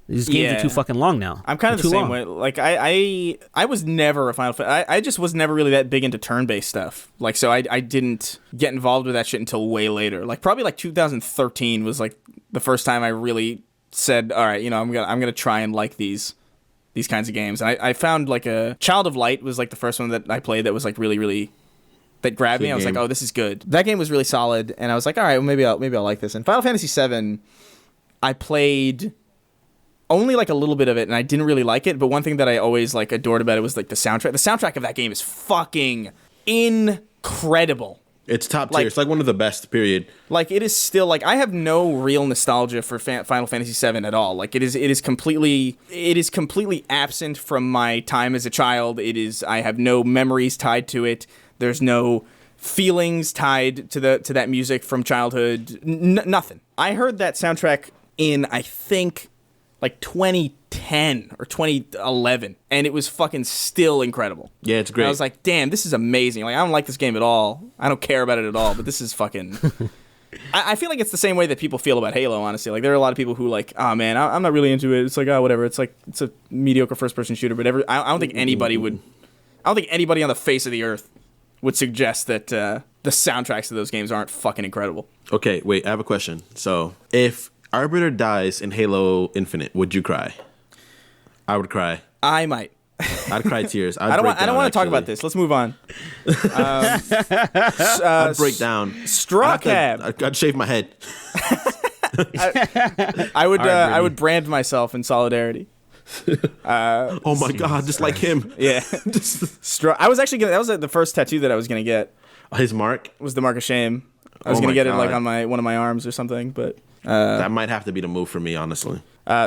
These games are too fucking long now. I'm kind of the same way. Like I was never a Final Fantasy. I just was never really that big into turn-based stuff. Like so I didn't get involved with that shit until way later. Like probably like 2013 was like the first time I really said, all right, I'm gonna try and like these kinds of games. And I found like a Child of Light was like the first one that I played that was like really, really that grabbed me. I was like, oh, this is good. That game was really solid, and I was like, all right, well, maybe I'll like this. And Final Fantasy VII, I played only like a little bit of it, and I didn't really like it. But one thing that I always like adored about it was like the soundtrack. The soundtrack of that game is fucking incredible. It's top tier. It's like one of the best, period. Like it is still like I have no real nostalgia for Final Fantasy VII at all. Like it is completely absent from my time as a child. I have no memories tied to it. There's no feelings tied to that music from childhood. Nothing. I heard that soundtrack in I think like 2010 or 2011, and it was fucking still incredible. Yeah, it's great. And I was like, damn, this is amazing. Like, I don't like this game at all. I don't care about it at all, but this is fucking... I feel like it's the same way that people feel about Halo, honestly. Like, there are a lot of people who like, oh, man, I'm not really into it. It's like, oh, whatever. It's like, it's a mediocre first-person shooter, but I don't think anybody would... I don't think anybody on the face of the earth would suggest that the soundtracks of those games aren't fucking incredible. Okay, wait, I have a question. So, if Arbiter dies in Halo Infinite, would you cry? I would cry. I might. I'd cry tears. I don't want to talk about this. Let's move on. I'd break down. Straw Cab. I'd shave my head. I would brand myself in solidarity. Oh my God, just like him. Yeah. I was actually that was the first tattoo that I was gonna get. His mark was the mark of shame. I was gonna get it like on one of my arms or something, but that might have to be the move for me, honestly.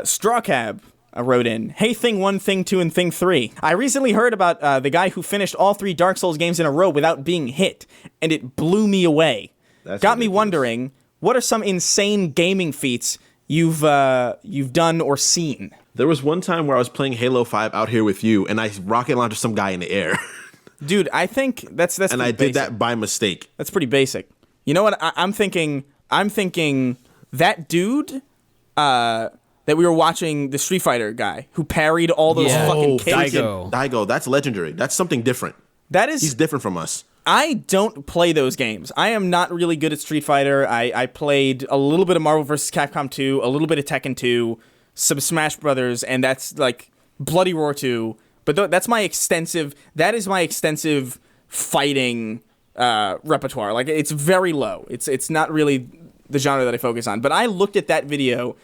Straw Cab wrote in, "Hey, Thing 1, Thing 2, and Thing 3. I recently heard about the guy who finished all 3 Dark Souls games in a row without being hit, and it blew me away. Got me wondering, what are some insane gaming feats you've done or seen?" There was one time where I was playing Halo 5 out here with you, and I rocket launched some guy in the air. Dude, I think that's and I did that by mistake. That's pretty basic. You know what? I'm thinking that dude that we were watching, the Street Fighter guy who parried all those fucking kicks. Daigo, that's legendary. That's something different. He's different from us. I don't play those games. I am not really good at Street Fighter. I played a little bit of Marvel vs. Capcom 2, a little bit of Tekken 2, some Smash Brothers, and that's like Bloody Roar 2. But that is my extensive fighting repertoire. Like, it's very low. It's not really the genre that I focus on. But I looked at that video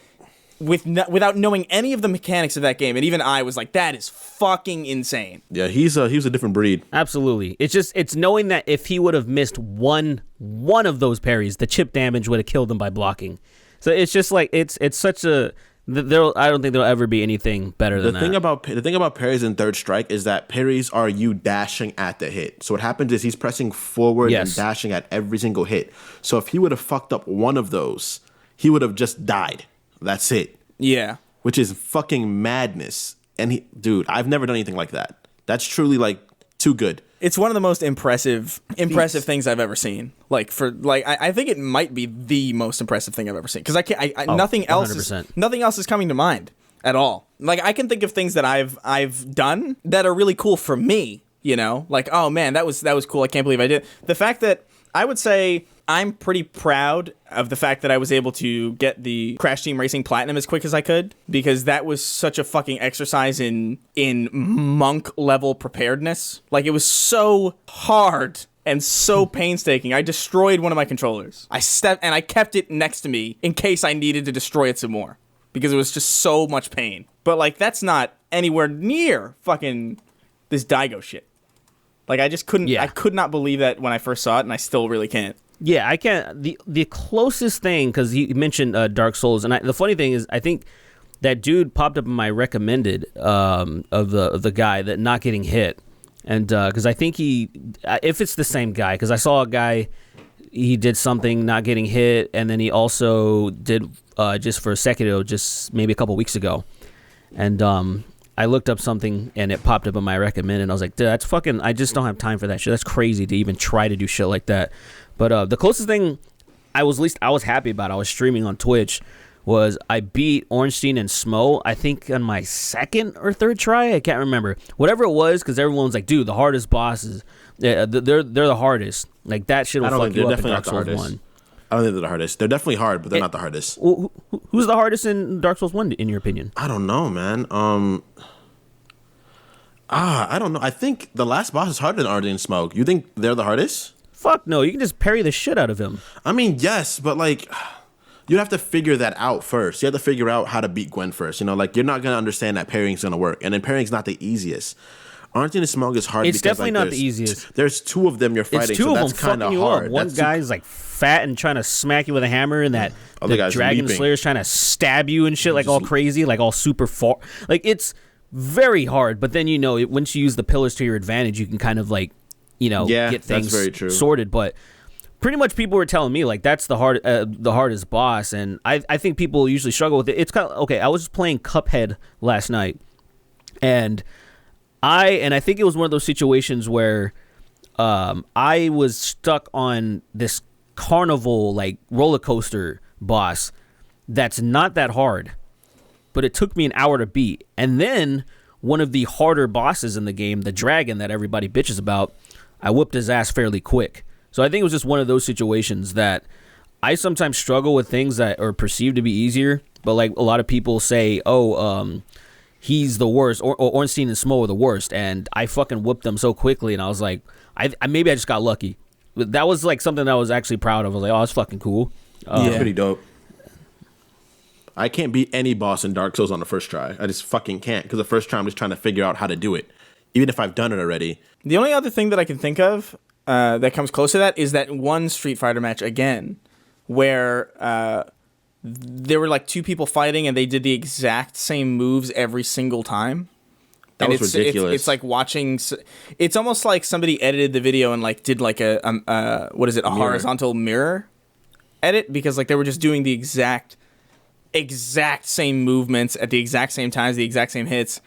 without knowing any of the mechanics of that game, and even I was like, that is fucking insane. Yeah, he was a different breed. Absolutely. It's knowing that if he would have missed one of those parries, the chip damage would have killed him by blocking. So it's just like it's such a I don't think there'll ever be anything better than that. The thing about parries in Third Strike is that parries are you dashing at the hit. So what happens is he's pressing forward and dashing at every single hit. So if he would have fucked up one of those, he would have just died. That's it. Yeah. Which is fucking madness. And dude, I've never done anything like that. That's truly like too good. It's one of the most impressive things I've ever seen. I think it might be the most impressive thing I've ever seen, because nothing else is coming to mind at all. Like, I can think of things that I've done that are really cool for me. You know, like, oh man, that was cool. I can't believe I did. The fact that I would say I'm pretty proud of the fact that I was able to get the Crash Team Racing Platinum as quick as I could, because that was such a fucking exercise in monk level preparedness. Like, it was so hard and so painstaking. I destroyed one of my controllers. I kept it next to me in case I needed to destroy it some more, because it was just so much pain. But like, that's not anywhere near fucking this Daigo shit. Like, I just couldn't. Yeah. I could not believe that when I first saw it, and I still really can't. Yeah, I can't. The closest thing, because you mentioned Dark Souls, and the funny thing is, I think that dude popped up in my recommended of the guy that not getting hit, and because I think if it's the same guy, because I saw a guy, he did something not getting hit, and then he also did just for a second, just maybe a couple weeks ago, and I looked up something and it popped up on my recommend, and I was like, dude, that's fucking. I just don't have time for that shit. That's crazy to even try to do shit like that. But the closest thing I was happy about, I was streaming on Twitch, was I beat Ornstein and Smo, I think on my second or third try. I can't remember. Whatever it was, because everyone's like, dude, the hardest bosses, they're the hardest. Like, that shit will fuck you up in Dark Souls 1. I don't think they're the hardest. They're definitely hard, but they're not the hardest. Who's the hardest in Dark Souls 1, in your opinion? I don't know, man. I don't know. I think the last boss is harder than Arden and Smoke. You think they're the hardest? Fuck no. You can just parry the shit out of him. I mean, yes, but like... You have to figure that out first. You have to figure out how to beat Gwen first. You know, like, you're not going to understand that parrying's going to work. And then parrying's not the easiest. Arnstein and Smug is hard it's because, definitely like, not the easiest. There's two of them you're fighting, it's two so of that's them kind of fucking hard. You up. One guy's, like, fat and trying to smack you with a hammer, and that the Dragon leaping. Slayer's trying to stab you and shit, like, all crazy, like, all super far. Like, it's very hard, but then, you know, once you use the pillars to your advantage, you can kind of, like, you know, get things very true. sorted, but... Pretty much, people were telling me like that's the hardest boss, and I think people usually struggle with it. It's kind of okay. I was just playing Cuphead last night, and I think it was one of those situations where I was stuck on this carnival like roller coaster boss that's not that hard, but it took me an hour to beat. And then one of the harder bosses in the game, the dragon that everybody bitches about, I whooped his ass fairly quick. So I think it was just one of those situations that I sometimes struggle with things that are perceived to be easier, but like a lot of people say, he's the worst, or Ornstein and Smo are the worst, and I fucking whooped them so quickly, and I was like, maybe I just got lucky. But that was like something that I was actually proud of. I was like, oh, that's fucking cool. Yeah, pretty dope. I can't beat any boss in Dark Souls on the first try. I just fucking can't, because the first try I'm just trying to figure out how to do it, even if I've done it already. The only other thing that I can think of that comes close to that is that one Street Fighter match again, where there were like two people fighting and they did the exact same moves every single time. That was ridiculous. It's like watching. It's almost like somebody edited the video and like did like a horizontal mirror edit, because like they were just doing the exact same movements at the exact same times, the exact same hits.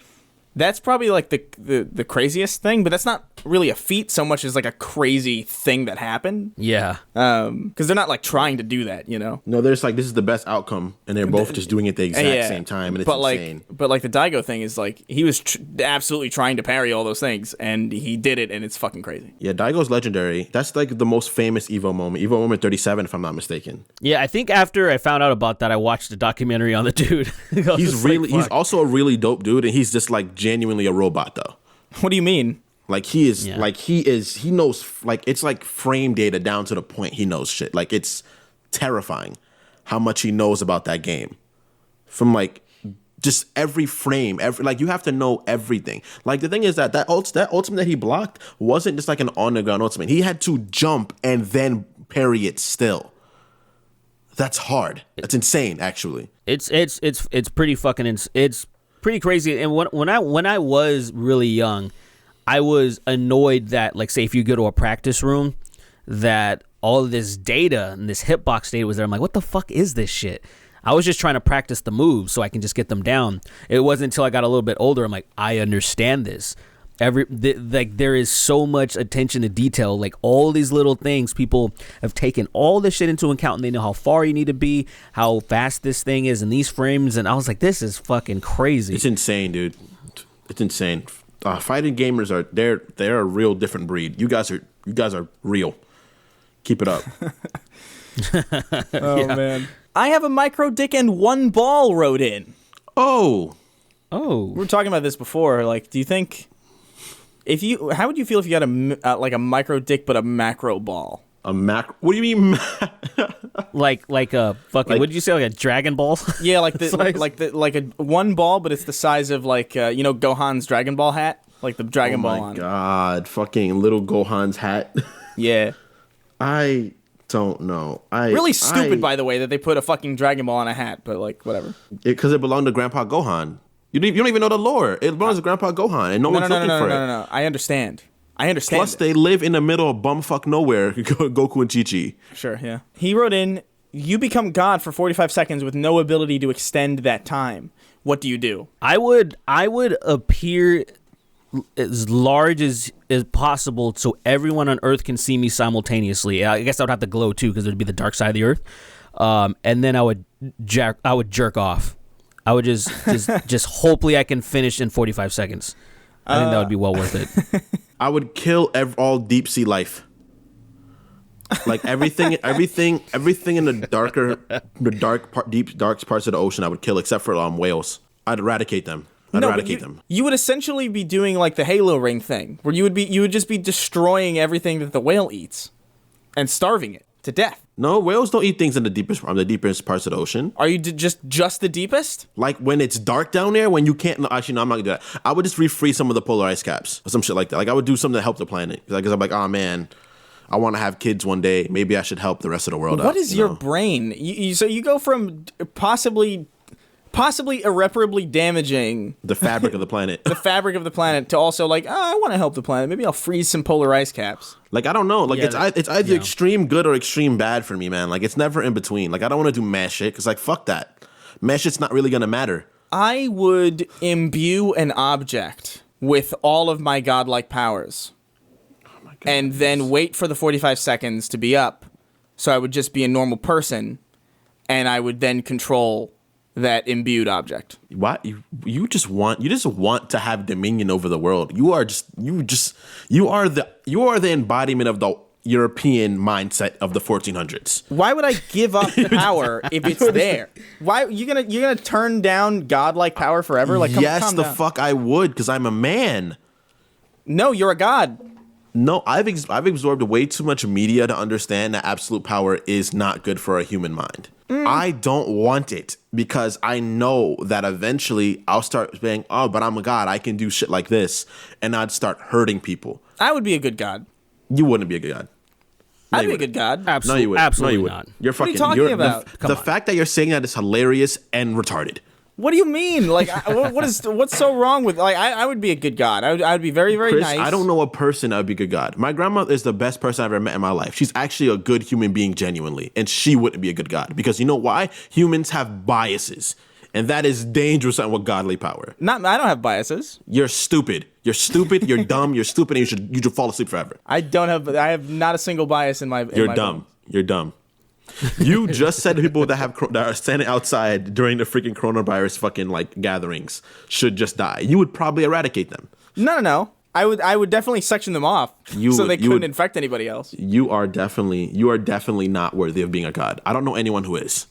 That's probably like the craziest thing, but that's not really a feat so much as like a crazy thing that happened. Yeah. Because they're not like trying to do that, you know? No, there's like, this is the best outcome, and they're both just doing it the exact same time, and it's insane. But like the Daigo thing is like, he was absolutely trying to parry all those things, and he did it, and it's fucking crazy. Yeah, Daigo's legendary. That's like the most famous Evo moment. Evo moment 37, if I'm not mistaken. Yeah, I think after I found out about that, I watched a documentary on the dude. He's also a really dope dude, and he's just like genuinely a robot though. What do you mean? Like he knows, like it's like frame data down to the point he knows shit. Like it's terrifying how much he knows about that game. From like just every frame, like you have to know everything. Like the thing is that ultimate that he blocked wasn't just like an on the ground ultimate. He had to jump and then parry it still. That's hard. That's insane, actually. It's pretty fucking it's pretty crazy. And when I was really young, I was annoyed that, like, say if you go to a practice room, that all of this data and this hitbox data was there. I'm like, what the fuck is this shit? I was just trying to practice the moves so I can just get them down. It wasn't until I got a little bit older, I'm like, I understand this. There is so much attention to detail, like all these little things. People have taken all this shit into account, and they know how far you need to be, how fast this thing is in these frames. And I was like, this is fucking crazy. It's insane, dude. It's insane. Fighting gamers they're a real different breed. You guys are real. Keep it up. Man, I have a micro dick and one ball wrote in. Oh, we were talking about this before. Like, do you think how would you feel if you had like a micro dick but a macro ball? What do you mean? like a fucking, what did you say, like a Dragon Ball? Yeah, like like a one ball, but it's the size of like Gohan's Dragon Ball hat, like the Dragon Ball on. Oh my god, fucking little Gohan's hat. Yeah. I don't know. Really stupid, by the way, that they put a fucking Dragon Ball on a hat, but like whatever. Because it belonged to Grandpa Gohan. You don't even know the lore. It belongs to Grandpa Gohan, and no one's looking for it. No. I understand. I understand. Plus, they live in the middle of bumfuck nowhere. Goku and Chi-Chi. Sure, yeah. He wrote in, you become God for 45 seconds with no ability to extend that time. What do you do? I would appear as large as possible so everyone on Earth can see me simultaneously. I guess I would have to glow too because it would be the dark side of the Earth. And then I would jerk off. I would just hopefully I can finish in 45 seconds. I think that would be well worth it. I would kill all deep sea life. Like everything in the deep dark parts of the ocean, I would kill except for whales. I'd eradicate them. Them. You would essentially be doing like the Halo ring thing, where you would just be destroying everything that the whale eats, and starving it to death. No, whales don't eat things in the deepest parts of the ocean. Are you just the deepest? Like when it's dark down there, when you can't. No, actually, no, I'm not gonna do that. I would just refreeze some of the polar ice caps or some shit like that. Like I would do something to help the planet. Because I'm like, oh man, I want to have kids one day. Maybe I should help the rest of the world out. What is your brain? So you go from possibly irreparably damaging the fabric of the planet. To also like, oh, I want to help the planet. Maybe I'll freeze some polar ice caps. Like, I don't know. Like, Yeah, it's either extreme good or extreme bad for me, man. Like, it's never in between. Like, I don't want to do mass shit because, like, fuck that. Mass shit's not really going to matter. I would imbue an object with all of my godlike powers. Oh my God. And then wait for the 45 seconds to be up. So I would just be a normal person, and I would then control that imbued object. What you just want to have dominion over the world. You are the embodiment of the European mindset of the 1400s. Why would I give up the power if it's there? Why you're gonna turn down godlike power forever? Like, yes, the down. fuck I would, because I'm a man. No, you're a god. No, I've absorbed way too much media to understand that absolute power is not good for a human mind. I don't want it because I know that eventually I'll start saying, oh, but I'm a god. I can do shit like this. And I'd start hurting people. I would be a good god. You wouldn't be a good god. I'd be a good god. No, you wouldn't. Absolutely No, you wouldn't. not. You're What are you fucking. talking about? The fact that you're saying that is hilarious and retarded. What do you mean? Like, what's so wrong with like? I would be a good god. I would be very, very Chris, nice. I don't know a person that would be a good god. My grandmother is the best person I've ever met in my life. She's actually a good human being genuinely, and she wouldn't be a good god because you know why? Humans have biases, and that is dangerous with godly power. I don't have biases. You're stupid. You're stupid. You're dumb. You're stupid. And you should fall asleep forever. I have not a single bias in my. You're dumb. You're dumb. You just said people that are standing outside during the freaking coronavirus fucking like gatherings should just die. You would probably eradicate them. No. I would definitely section them off so they couldn't infect anybody else. You are definitely not worthy of being a god. I don't know anyone who is.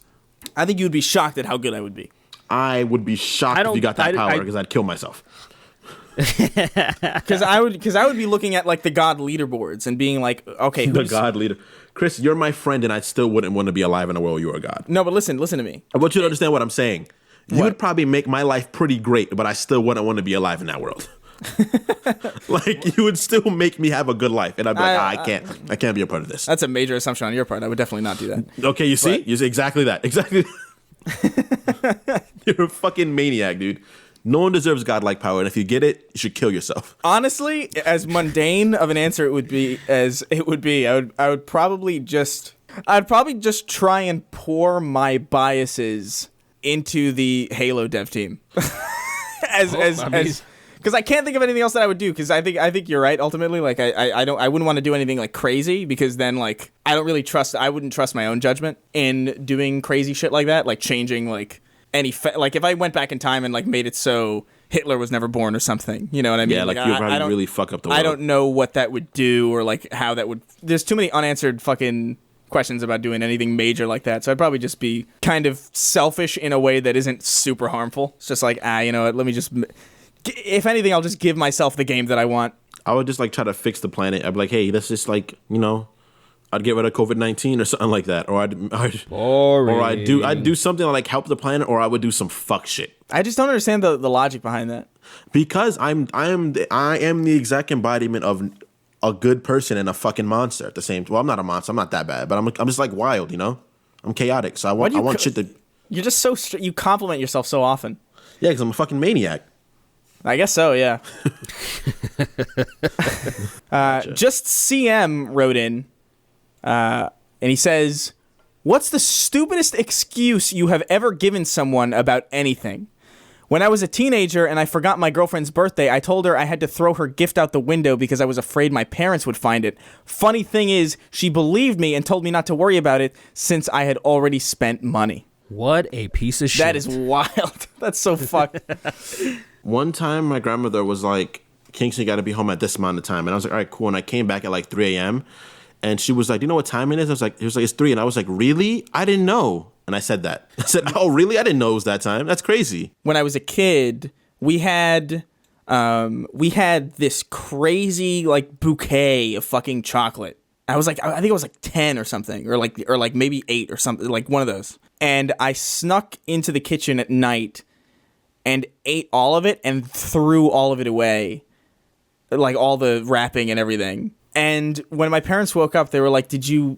I think you would be shocked at how good I would be. I would be shocked if you got that power because I'd kill myself. Because I would be looking at like the god leaderboards and being like, okay, The god leader. Chris, you're my friend, and I still wouldn't want to be alive in a world where you are a god. No, but listen to me. I want you to understand what I'm saying. You would probably make my life pretty great, but I still wouldn't want to be alive in that world. Like, you would still make me have a good life, and I'd be like, I can't be a part of this. That's a major assumption on your part. I would definitely not do that. Okay, you see? You see exactly that. Exactly. You're a fucking maniac, dude. No one deserves godlike power, and if you get it, you should kill yourself. Honestly, as mundane of an answer it would be, I would probably just try and pour my biases into the Halo dev team. Because I can't think of anything else that I would do. Because I think you're right. Ultimately, like I wouldn't want to do anything like crazy because then like I wouldn't trust my own judgment in doing crazy shit like that, like changing like any like if I went back in time and like made it so Hitler was never born or something, you know what I mean? Yeah, like you would probably really fuck up the world. I don't know what that would do or like how that would. There's too many unanswered fucking questions about doing anything major like that. So I'd probably just be kind of selfish in a way that isn't super harmful. It's just like you know what? Let me just. If anything, I'll just give myself the game that I want. I would just like try to fix the planet. I'd be like, hey, let's just like, you know, I'd get rid of COVID-19 or something like that, or I'd do something to like help the planet, or I would do some fuck shit. I just don't understand the logic behind that. Because I am the exact embodiment of a good person and a fucking monster at the same time. Well, I'm not a monster. I'm not that bad, but I'm just like wild, you know. I'm chaotic, so I want shit to. You're just so you compliment yourself so often. Yeah, because I'm a fucking maniac. I guess so, yeah. Just CM wrote in, and he says, "What's the stupidest excuse you have ever given someone about anything? When I was a teenager and I forgot my girlfriend's birthday, I told her I had to throw her gift out the window because I was afraid my parents would find it. Funny thing is, she believed me and told me not to worry about it since I had already spent money." What a piece of shit. That is wild. That's so fucked. One time, my grandmother was like, "Kingston, you got to be home at this amount of time." And I was like, "All right, cool." And I came back at like 3 a.m. And she was like, "Do you know what time it is?" He was like, "It's 3." And I was like, "Really? I didn't know." And I said that. I said, "Oh, really? I didn't know it was that time. That's crazy." When I was a kid, we had this crazy like bouquet of fucking chocolate. I think it was like 10 or something, or like maybe 8 or something, like one of those. And I snuck into the kitchen at night and ate all of it and threw all of it away, like all the wrapping and everything. And when my parents woke up, they were like, did you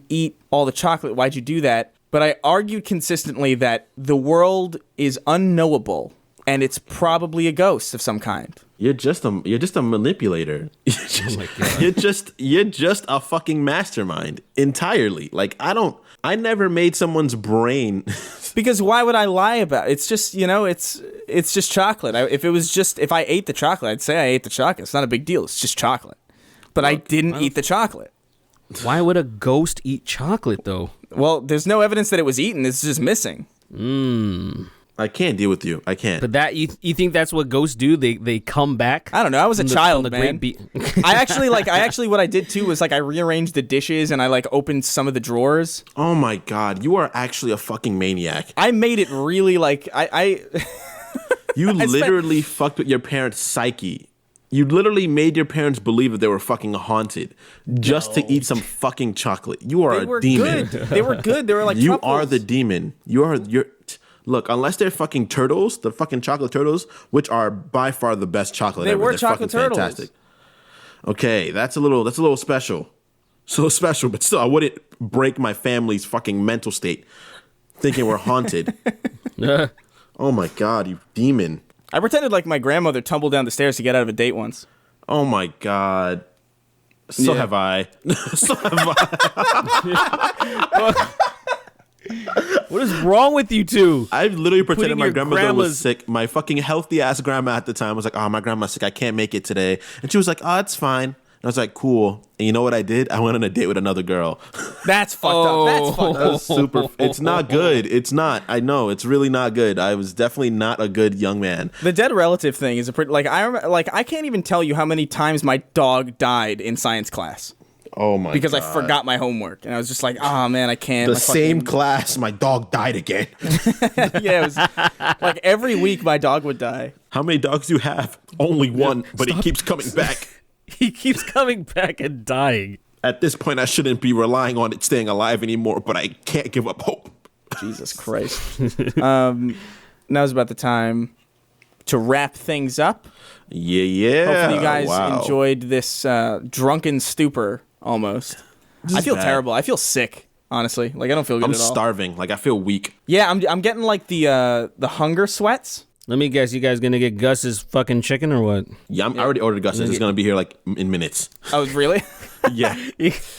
eat all the chocolate? Why'd you do that? But I argued consistently that the world is unknowable and it's probably a ghost of some kind. You're just a manipulator. You're just a fucking mastermind entirely. Like I never made someone's brain. Because why would I lie about it? It's just, it's just chocolate. If I ate the chocolate, I'd say I ate the chocolate. It's not a big deal. It's just chocolate. But I didn't eat the chocolate. Why would a ghost eat chocolate, though? Well, there's no evidence that it was eaten. It's just missing. I can't deal with you. I can't. But that you think that's what ghosts do? They come back? I don't know. I was a child, man. Great I actually what I did too was like I rearranged the dishes and I like opened some of the drawers. Oh my god, you are actually a fucking maniac. I made it really like I You literally fucked with your parents' psyche. You literally made your parents believe that they were fucking haunted just to eat some fucking chocolate. You are a demon. Good. They were good. They were like you truffles. are the demon. Look, unless they're fucking turtles, the fucking chocolate turtles, which are by far the best chocolate ever. They were They're chocolate fucking turtles. Fantastic. Okay, that's a little special. So special, but still, I wouldn't break my family's fucking mental state thinking we're haunted. Oh my god, you demon. I pretended like my grandmother tumbled down the stairs to get out of a date once. Oh my god. So have I. So have I. What is wrong with you two? I literally pretended Putting my your grandmother was grandma's- sick. My fucking healthy ass grandma at the time was like, "Oh, my grandma's sick. I can't make it today." And she was like, "Oh, it's fine." And I was like, "Cool." And you know what I did? I went on a date with another girl. That's fucked up. That's fucked up. That was super. It's not good. It's not. I know. It's really not good. I was definitely not a good young man. The dead relative thing is a pretty I remember, I can't even tell you how many times my dog died in science class. Oh my Because god. I forgot my homework and I was just like, "Oh man, I can't." The My same fucking- class, my dog died again. Yeah, it was like every week my dog would die. How many dogs do you have? Only one, but he keeps coming back. He keeps coming back and dying. At this point, I shouldn't be relying on it staying alive anymore, but I can't give up hope. Jesus Christ. Now's about the time to wrap things up. Yeah. Hopefully you guys Wow. enjoyed this drunken stupor almost. I feel bad. terrible. I feel sick, honestly. Like I don't feel good I'm at all. starving. Like I feel weak. Yeah, I'm getting like the hunger sweats. Let me guess, you guys gonna get Gus's fucking chicken or what? Yeah, I already ordered Gus. It's gonna be here like in minutes. Oh, really? Yeah.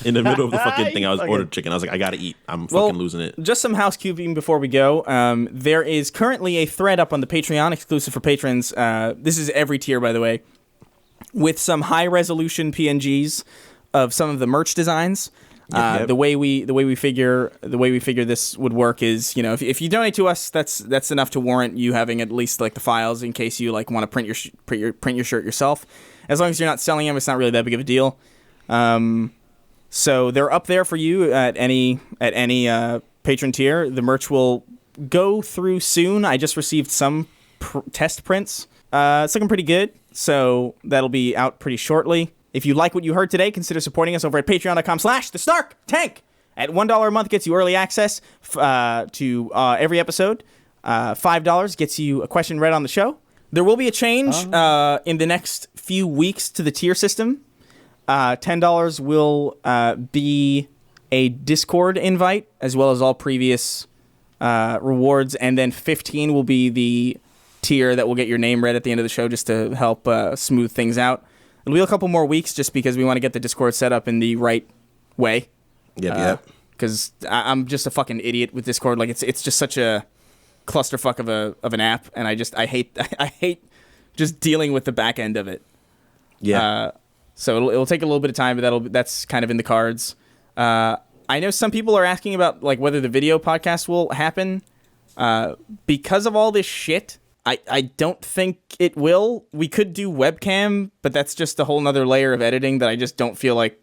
In the middle of the fucking thing, I was ordered chicken. I was like, I gotta eat. I'm fucking losing it. Just some housekeeping before we go. There is currently a thread up on the Patreon exclusive for patrons. This is every tier, by the way, with some high resolution PNGs of some of the merch designs. Yep. The way we figure this would work is, if you donate to us, that's enough to warrant you having at least like the files in case you like want to print your shirt yourself. As long as you're not selling them, it's not really that big of a deal. So they're up there for you at any patron tier. The merch will go through soon. I just received some test prints. It's looking pretty good, so that'll be out pretty shortly. If you like what you heard today, consider supporting us over at patreon.com/thesnarktank. At $1 a month gets you early access to every episode. $5 gets you a question read on the show. There will be a change in the next few weeks to the tier system. $10 will be a Discord invite, as well as all previous rewards, and then $15 will be the tier that will get your name read at the end of the show just to help smooth things out. It'll be a couple more weeks just because we want to get the Discord set up in the right way. Yep. Because I'm just a fucking idiot with Discord. Like it's just such a clusterfuck of an app, and I hate just dealing with the back end of it. Yeah. So it'll take a little bit of time, but that's kind of in the cards. I know some people are asking about like whether the video podcast will happen. Because of all this shit, I don't think it will. We could do webcam, but that's just a whole nother layer of editing that I just don't feel like.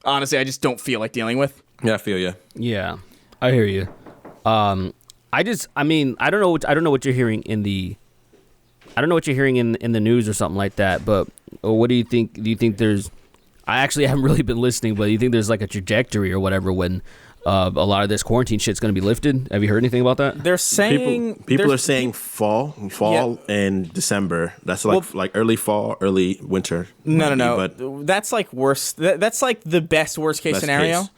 Honestly, I just don't feel like dealing with. Yeah, I feel you. Yeah, I hear you. I don't know what you're hearing in the. I don't know what you're hearing in the news or something like that. But what do you think? Do you think there's? I actually haven't really been listening, but do you think there's like a trajectory or whatever when a lot of this quarantine shit's going to be lifted? Have you heard anything about that? They're saying people are saying fall and December. That's like early fall, early winter. No. But that's like worse. That's like the worst case scenario. Case.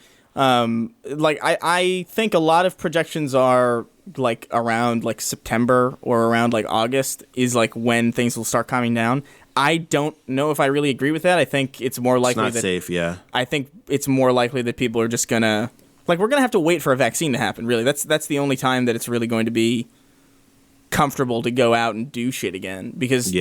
Like I think a lot of projections are like around like September or around like August is like when things will start calming down. I don't know if I really agree with that. I think it's more likely it's not safe. Yeah. I think it's more likely that people are just gonna we're gonna have to wait for a vaccine to happen. Really, that's the only time that it's really going to be comfortable to go out and do shit again. Because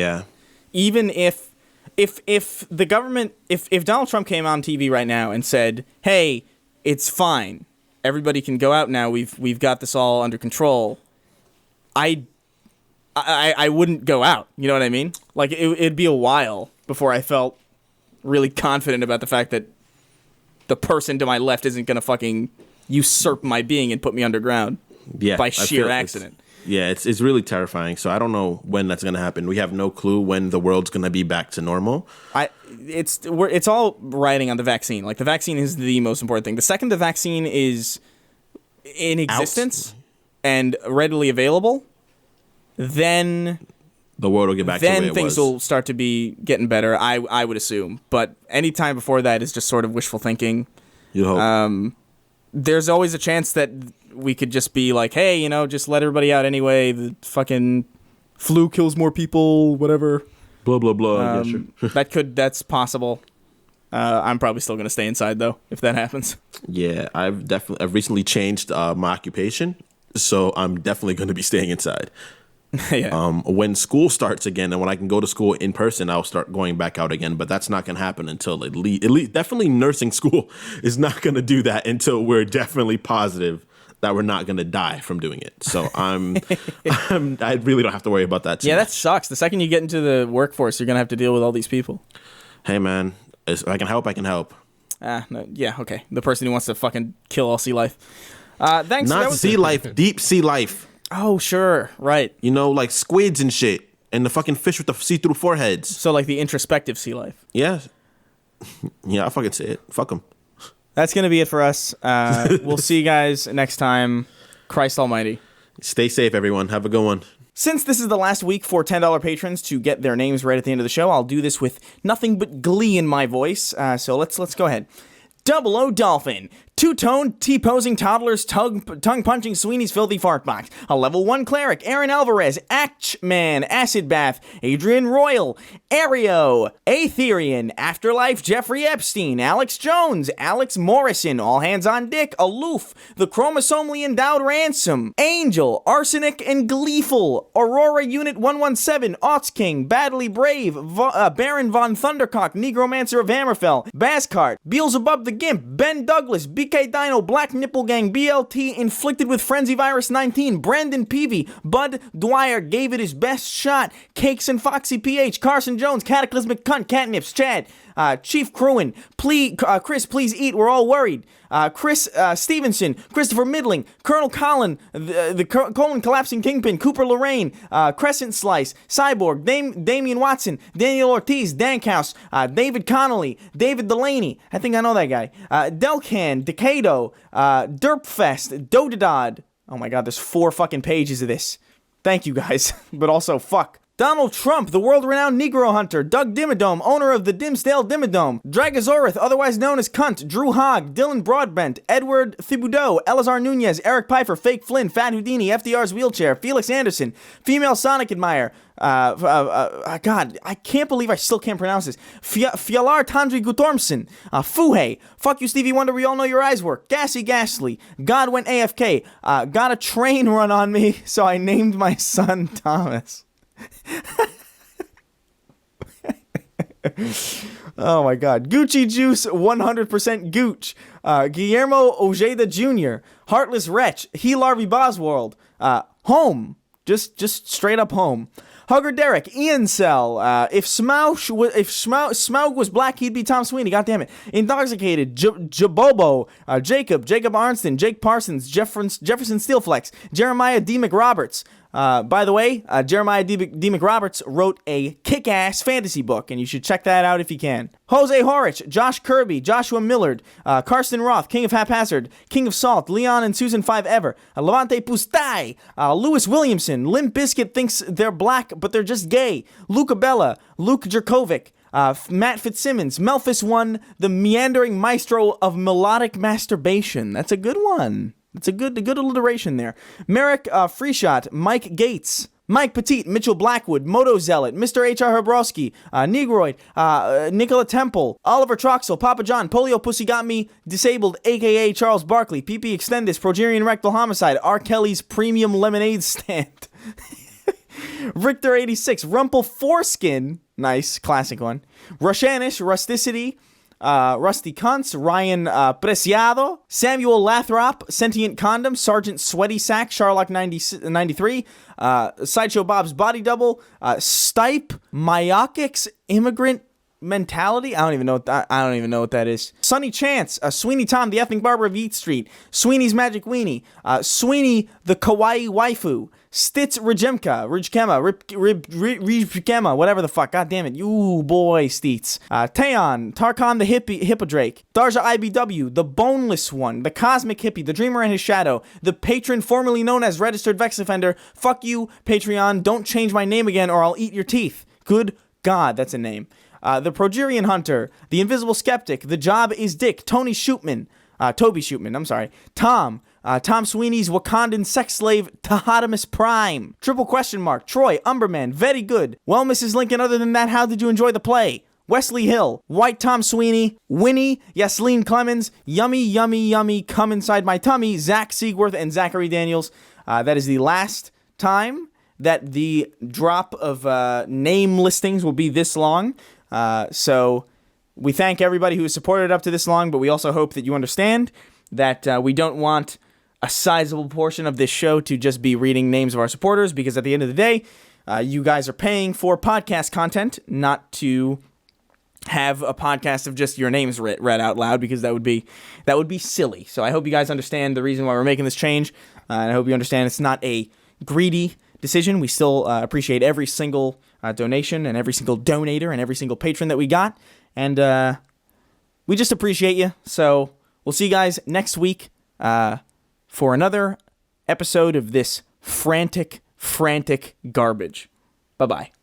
even if the government, if Donald Trump came on TV right now and said, "Hey, it's fine, everybody can go out now. We've got this all under control," I wouldn't go out. You know what I mean? Like it'd be a while before I felt really confident about the fact that the person to my left isn't gonna fucking usurp my being and put me underground by sheer accident. It's really terrifying. So I don't know when that's gonna happen. We have no clue when the world's gonna be back to normal. It's all riding on the vaccine. Like the vaccine is the most important thing. The second the vaccine is in existence and readily available, then the world will get back to where it was. Then things will start to be getting better, I would assume. But any time before that is just sort of wishful thinking. You hope. There's always a chance that we could just be like, hey, just let everybody out anyway. The fucking flu kills more people, whatever. Blah, blah, blah. That's possible. I'm probably still going to stay inside, though, if that happens. Yeah, I've recently changed my occupation, so I'm definitely going to be staying inside. Yeah. When school starts again and when I can go to school in person, I'll start going back out again. But that's not going to happen until at least definitely nursing school is not going to do that until we're definitely positive that we're not going to die from doing it. So I really don't have to worry about that too much. That sucks. The second you get into the workforce, you're going to have to deal with all these people. Hey, man, if I can help, I can help. No, yeah, okay. The person who wants to fucking kill all sea life. Thanks. Not sea life, deep sea life. Oh, sure. Right. Like squids and shit. And the fucking fish with the see-through foreheads. So like the introspective sea life. Yeah. Yeah, I fucking say it. Fuck them. That's going to be it for us. We'll see you guys next time. Christ almighty. Stay safe, everyone. Have a good one. Since this is the last week for $10 patrons to get their names right at the end of the show, I'll do this with nothing but glee in my voice. So let's go ahead. Double O Dolphin, two-toned, T-posing toddlers, tongue-punching Sweeney's filthy fart box, a level 1 cleric, Aaron Alvarez, Achman, Acid Bath, Adrian Royal, Ario, Aetherian, Afterlife, Jeffrey Epstein, Alex Jones, Alex Morrison, All Hands on Dick, Aloof, The Chromosomally Endowed Ransom, Angel, Arsenic and Gleeful, Aurora Unit 117, Aughts King, Badly Brave, Baron Von Thundercock, Negromancer of Hammerfell, Baskart, Beelzebub the Gimp, Ben Douglas, BK Dino, Black Nipple Gang, BLT, Inflicted with Frenzy Virus 19, Brandon Peavy, Bud Dwyer gave it his best shot, Cakes and Foxy PH, Carson Jones, Cataclysmic Cunt, Catnips, Chad, Chief Cruin, Chris, please eat, we're all worried. Chris Stevenson, Christopher Middling, Colonel Colin, the colon collapsing Kingpin, Cooper Lorraine, Crescent Slice, Cyborg, Damian Watson, Daniel Ortiz, Dankhouse, David Connolly, David Delaney, I think I know that guy, Delcan, Decado, Derpfest, Dodadod. Oh my god, there's 4 fucking pages of this. Thank you guys, but also fuck. Donald Trump, the world-renowned Negro hunter. Doug Dimmadome, owner of the Dimsdale Dimmadome. Dragazorith, otherwise known as Cunt. Drew Hogg, Dylan Broadbent, Edward Thibodeau, Elazar Nunez, Eric Pfeiffer, Fake Flynn, Fat Houdini, FDR's Wheelchair, Felix Anderson, Female Sonic Admirer. God, I can't believe I still can't pronounce this. Fjalar Tandri Guttormson, Fuhey, Fuck You Stevie Wonder, We All Know Your Eyes Work, Gassy Ghastly, God Went AFK, got a train run on me, so I named my son Thomas. Oh my God. Gucci Juice 100% Gooch. Guillermo Ojeda Jr. Heartless Wretch. He Larvey Bosworld. Home. Just straight up home. Hugger Derrick, Ian Cell. If Smaug was black, he'd be Tom Sweeney. God damn it. Intoxicated, Jabobo, Jacob Arnston, Jake Parsons, Jefferson Steelflex, Jeremiah D. McRoberts. By the way, Jeremiah D. McRoberts wrote a kick-ass fantasy book, and you should check that out if you can. Jose Horich, Josh Kirby, Joshua Millard, Karsten Roth, King of Haphazard, King of Salt, Leon and Susan 5 Ever, Levante Pustai, Lewis Williamson, Limp Bizkit thinks they're black, but they're just gay, Luca Bella, Luke Jerkovic, Matt Fitzsimmons, Melphis 1, the meandering maestro of melodic masturbation. That's a good one. It's a good alliteration there. Merrick Freeshot, Mike Gates, Mike Petit, Mitchell Blackwood, Moto Zealot, Mr. H.R. Hebrowski, Negroid, Nicola Temple, Oliver Troxel, Papa John, Polio Pussy Got Me, Disabled, a.k.a. Charles Barkley, PP Extendis, Progerian Rectal Homicide, R. Kelly's Premium Lemonade Stand, Richter 86, Rumple Foreskin, nice, classic one, Rushanish, Rusticity, Rusty Kuntz, Ryan Preciado, Samuel Lathrop, Sentient Condom, Sergeant Sweaty Sack, Sharlock 93, Sideshow Bob's Body Double, Stipe, Myokix, Immigrant Mentality. I don't even know what that is. Sonny Chance, Sweeney Tom, the effing barber of Eat Street, Sweeney's Magic Weenie, Sweeney the Kawaii Waifu, Stitz Rijkema, whatever the fuck. God damn it. You boy, Steets. Taeon, Tarkon the Hippodrake, Darja IBW, the Boneless One, the Cosmic Hippie, the Dreamer and His Shadow, the patron formerly known as Registered Vex Offender. Fuck you, Patreon. Don't change my name again or I'll eat your teeth. Good God, that's a name. The Progerian Hunter, the Invisible Skeptic, The Job is Dick, Toby Shootman, Tom Sweeney's Wakandan sex slave, Tahatimus Prime, Triple Question Mark, Troy, Umberman, very good. Well, Mrs. Lincoln, other than that, how did you enjoy the play? Wesley Hill, White Tom Sweeney, Winnie, Yasleen Clemens, Yummy, come inside my tummy, Zach Siegworth, and Zachary Daniels. That is the last time that the drop of name listings will be this long. So we thank everybody who has supported up to this long, but we also hope that you understand that we don't want a sizable portion of this show to just be reading names of our supporters, because at the end of the day, you guys are paying for podcast content, not to have a podcast of just your names read out loud, because that would be silly. So I hope you guys understand the reason why we're making this change, and I hope you understand it's not a greedy decision. We still appreciate every single donation and every single donator and every single patron that we got, and we just appreciate you. So we'll see you guys next week for another episode of this frantic garbage. Bye-bye.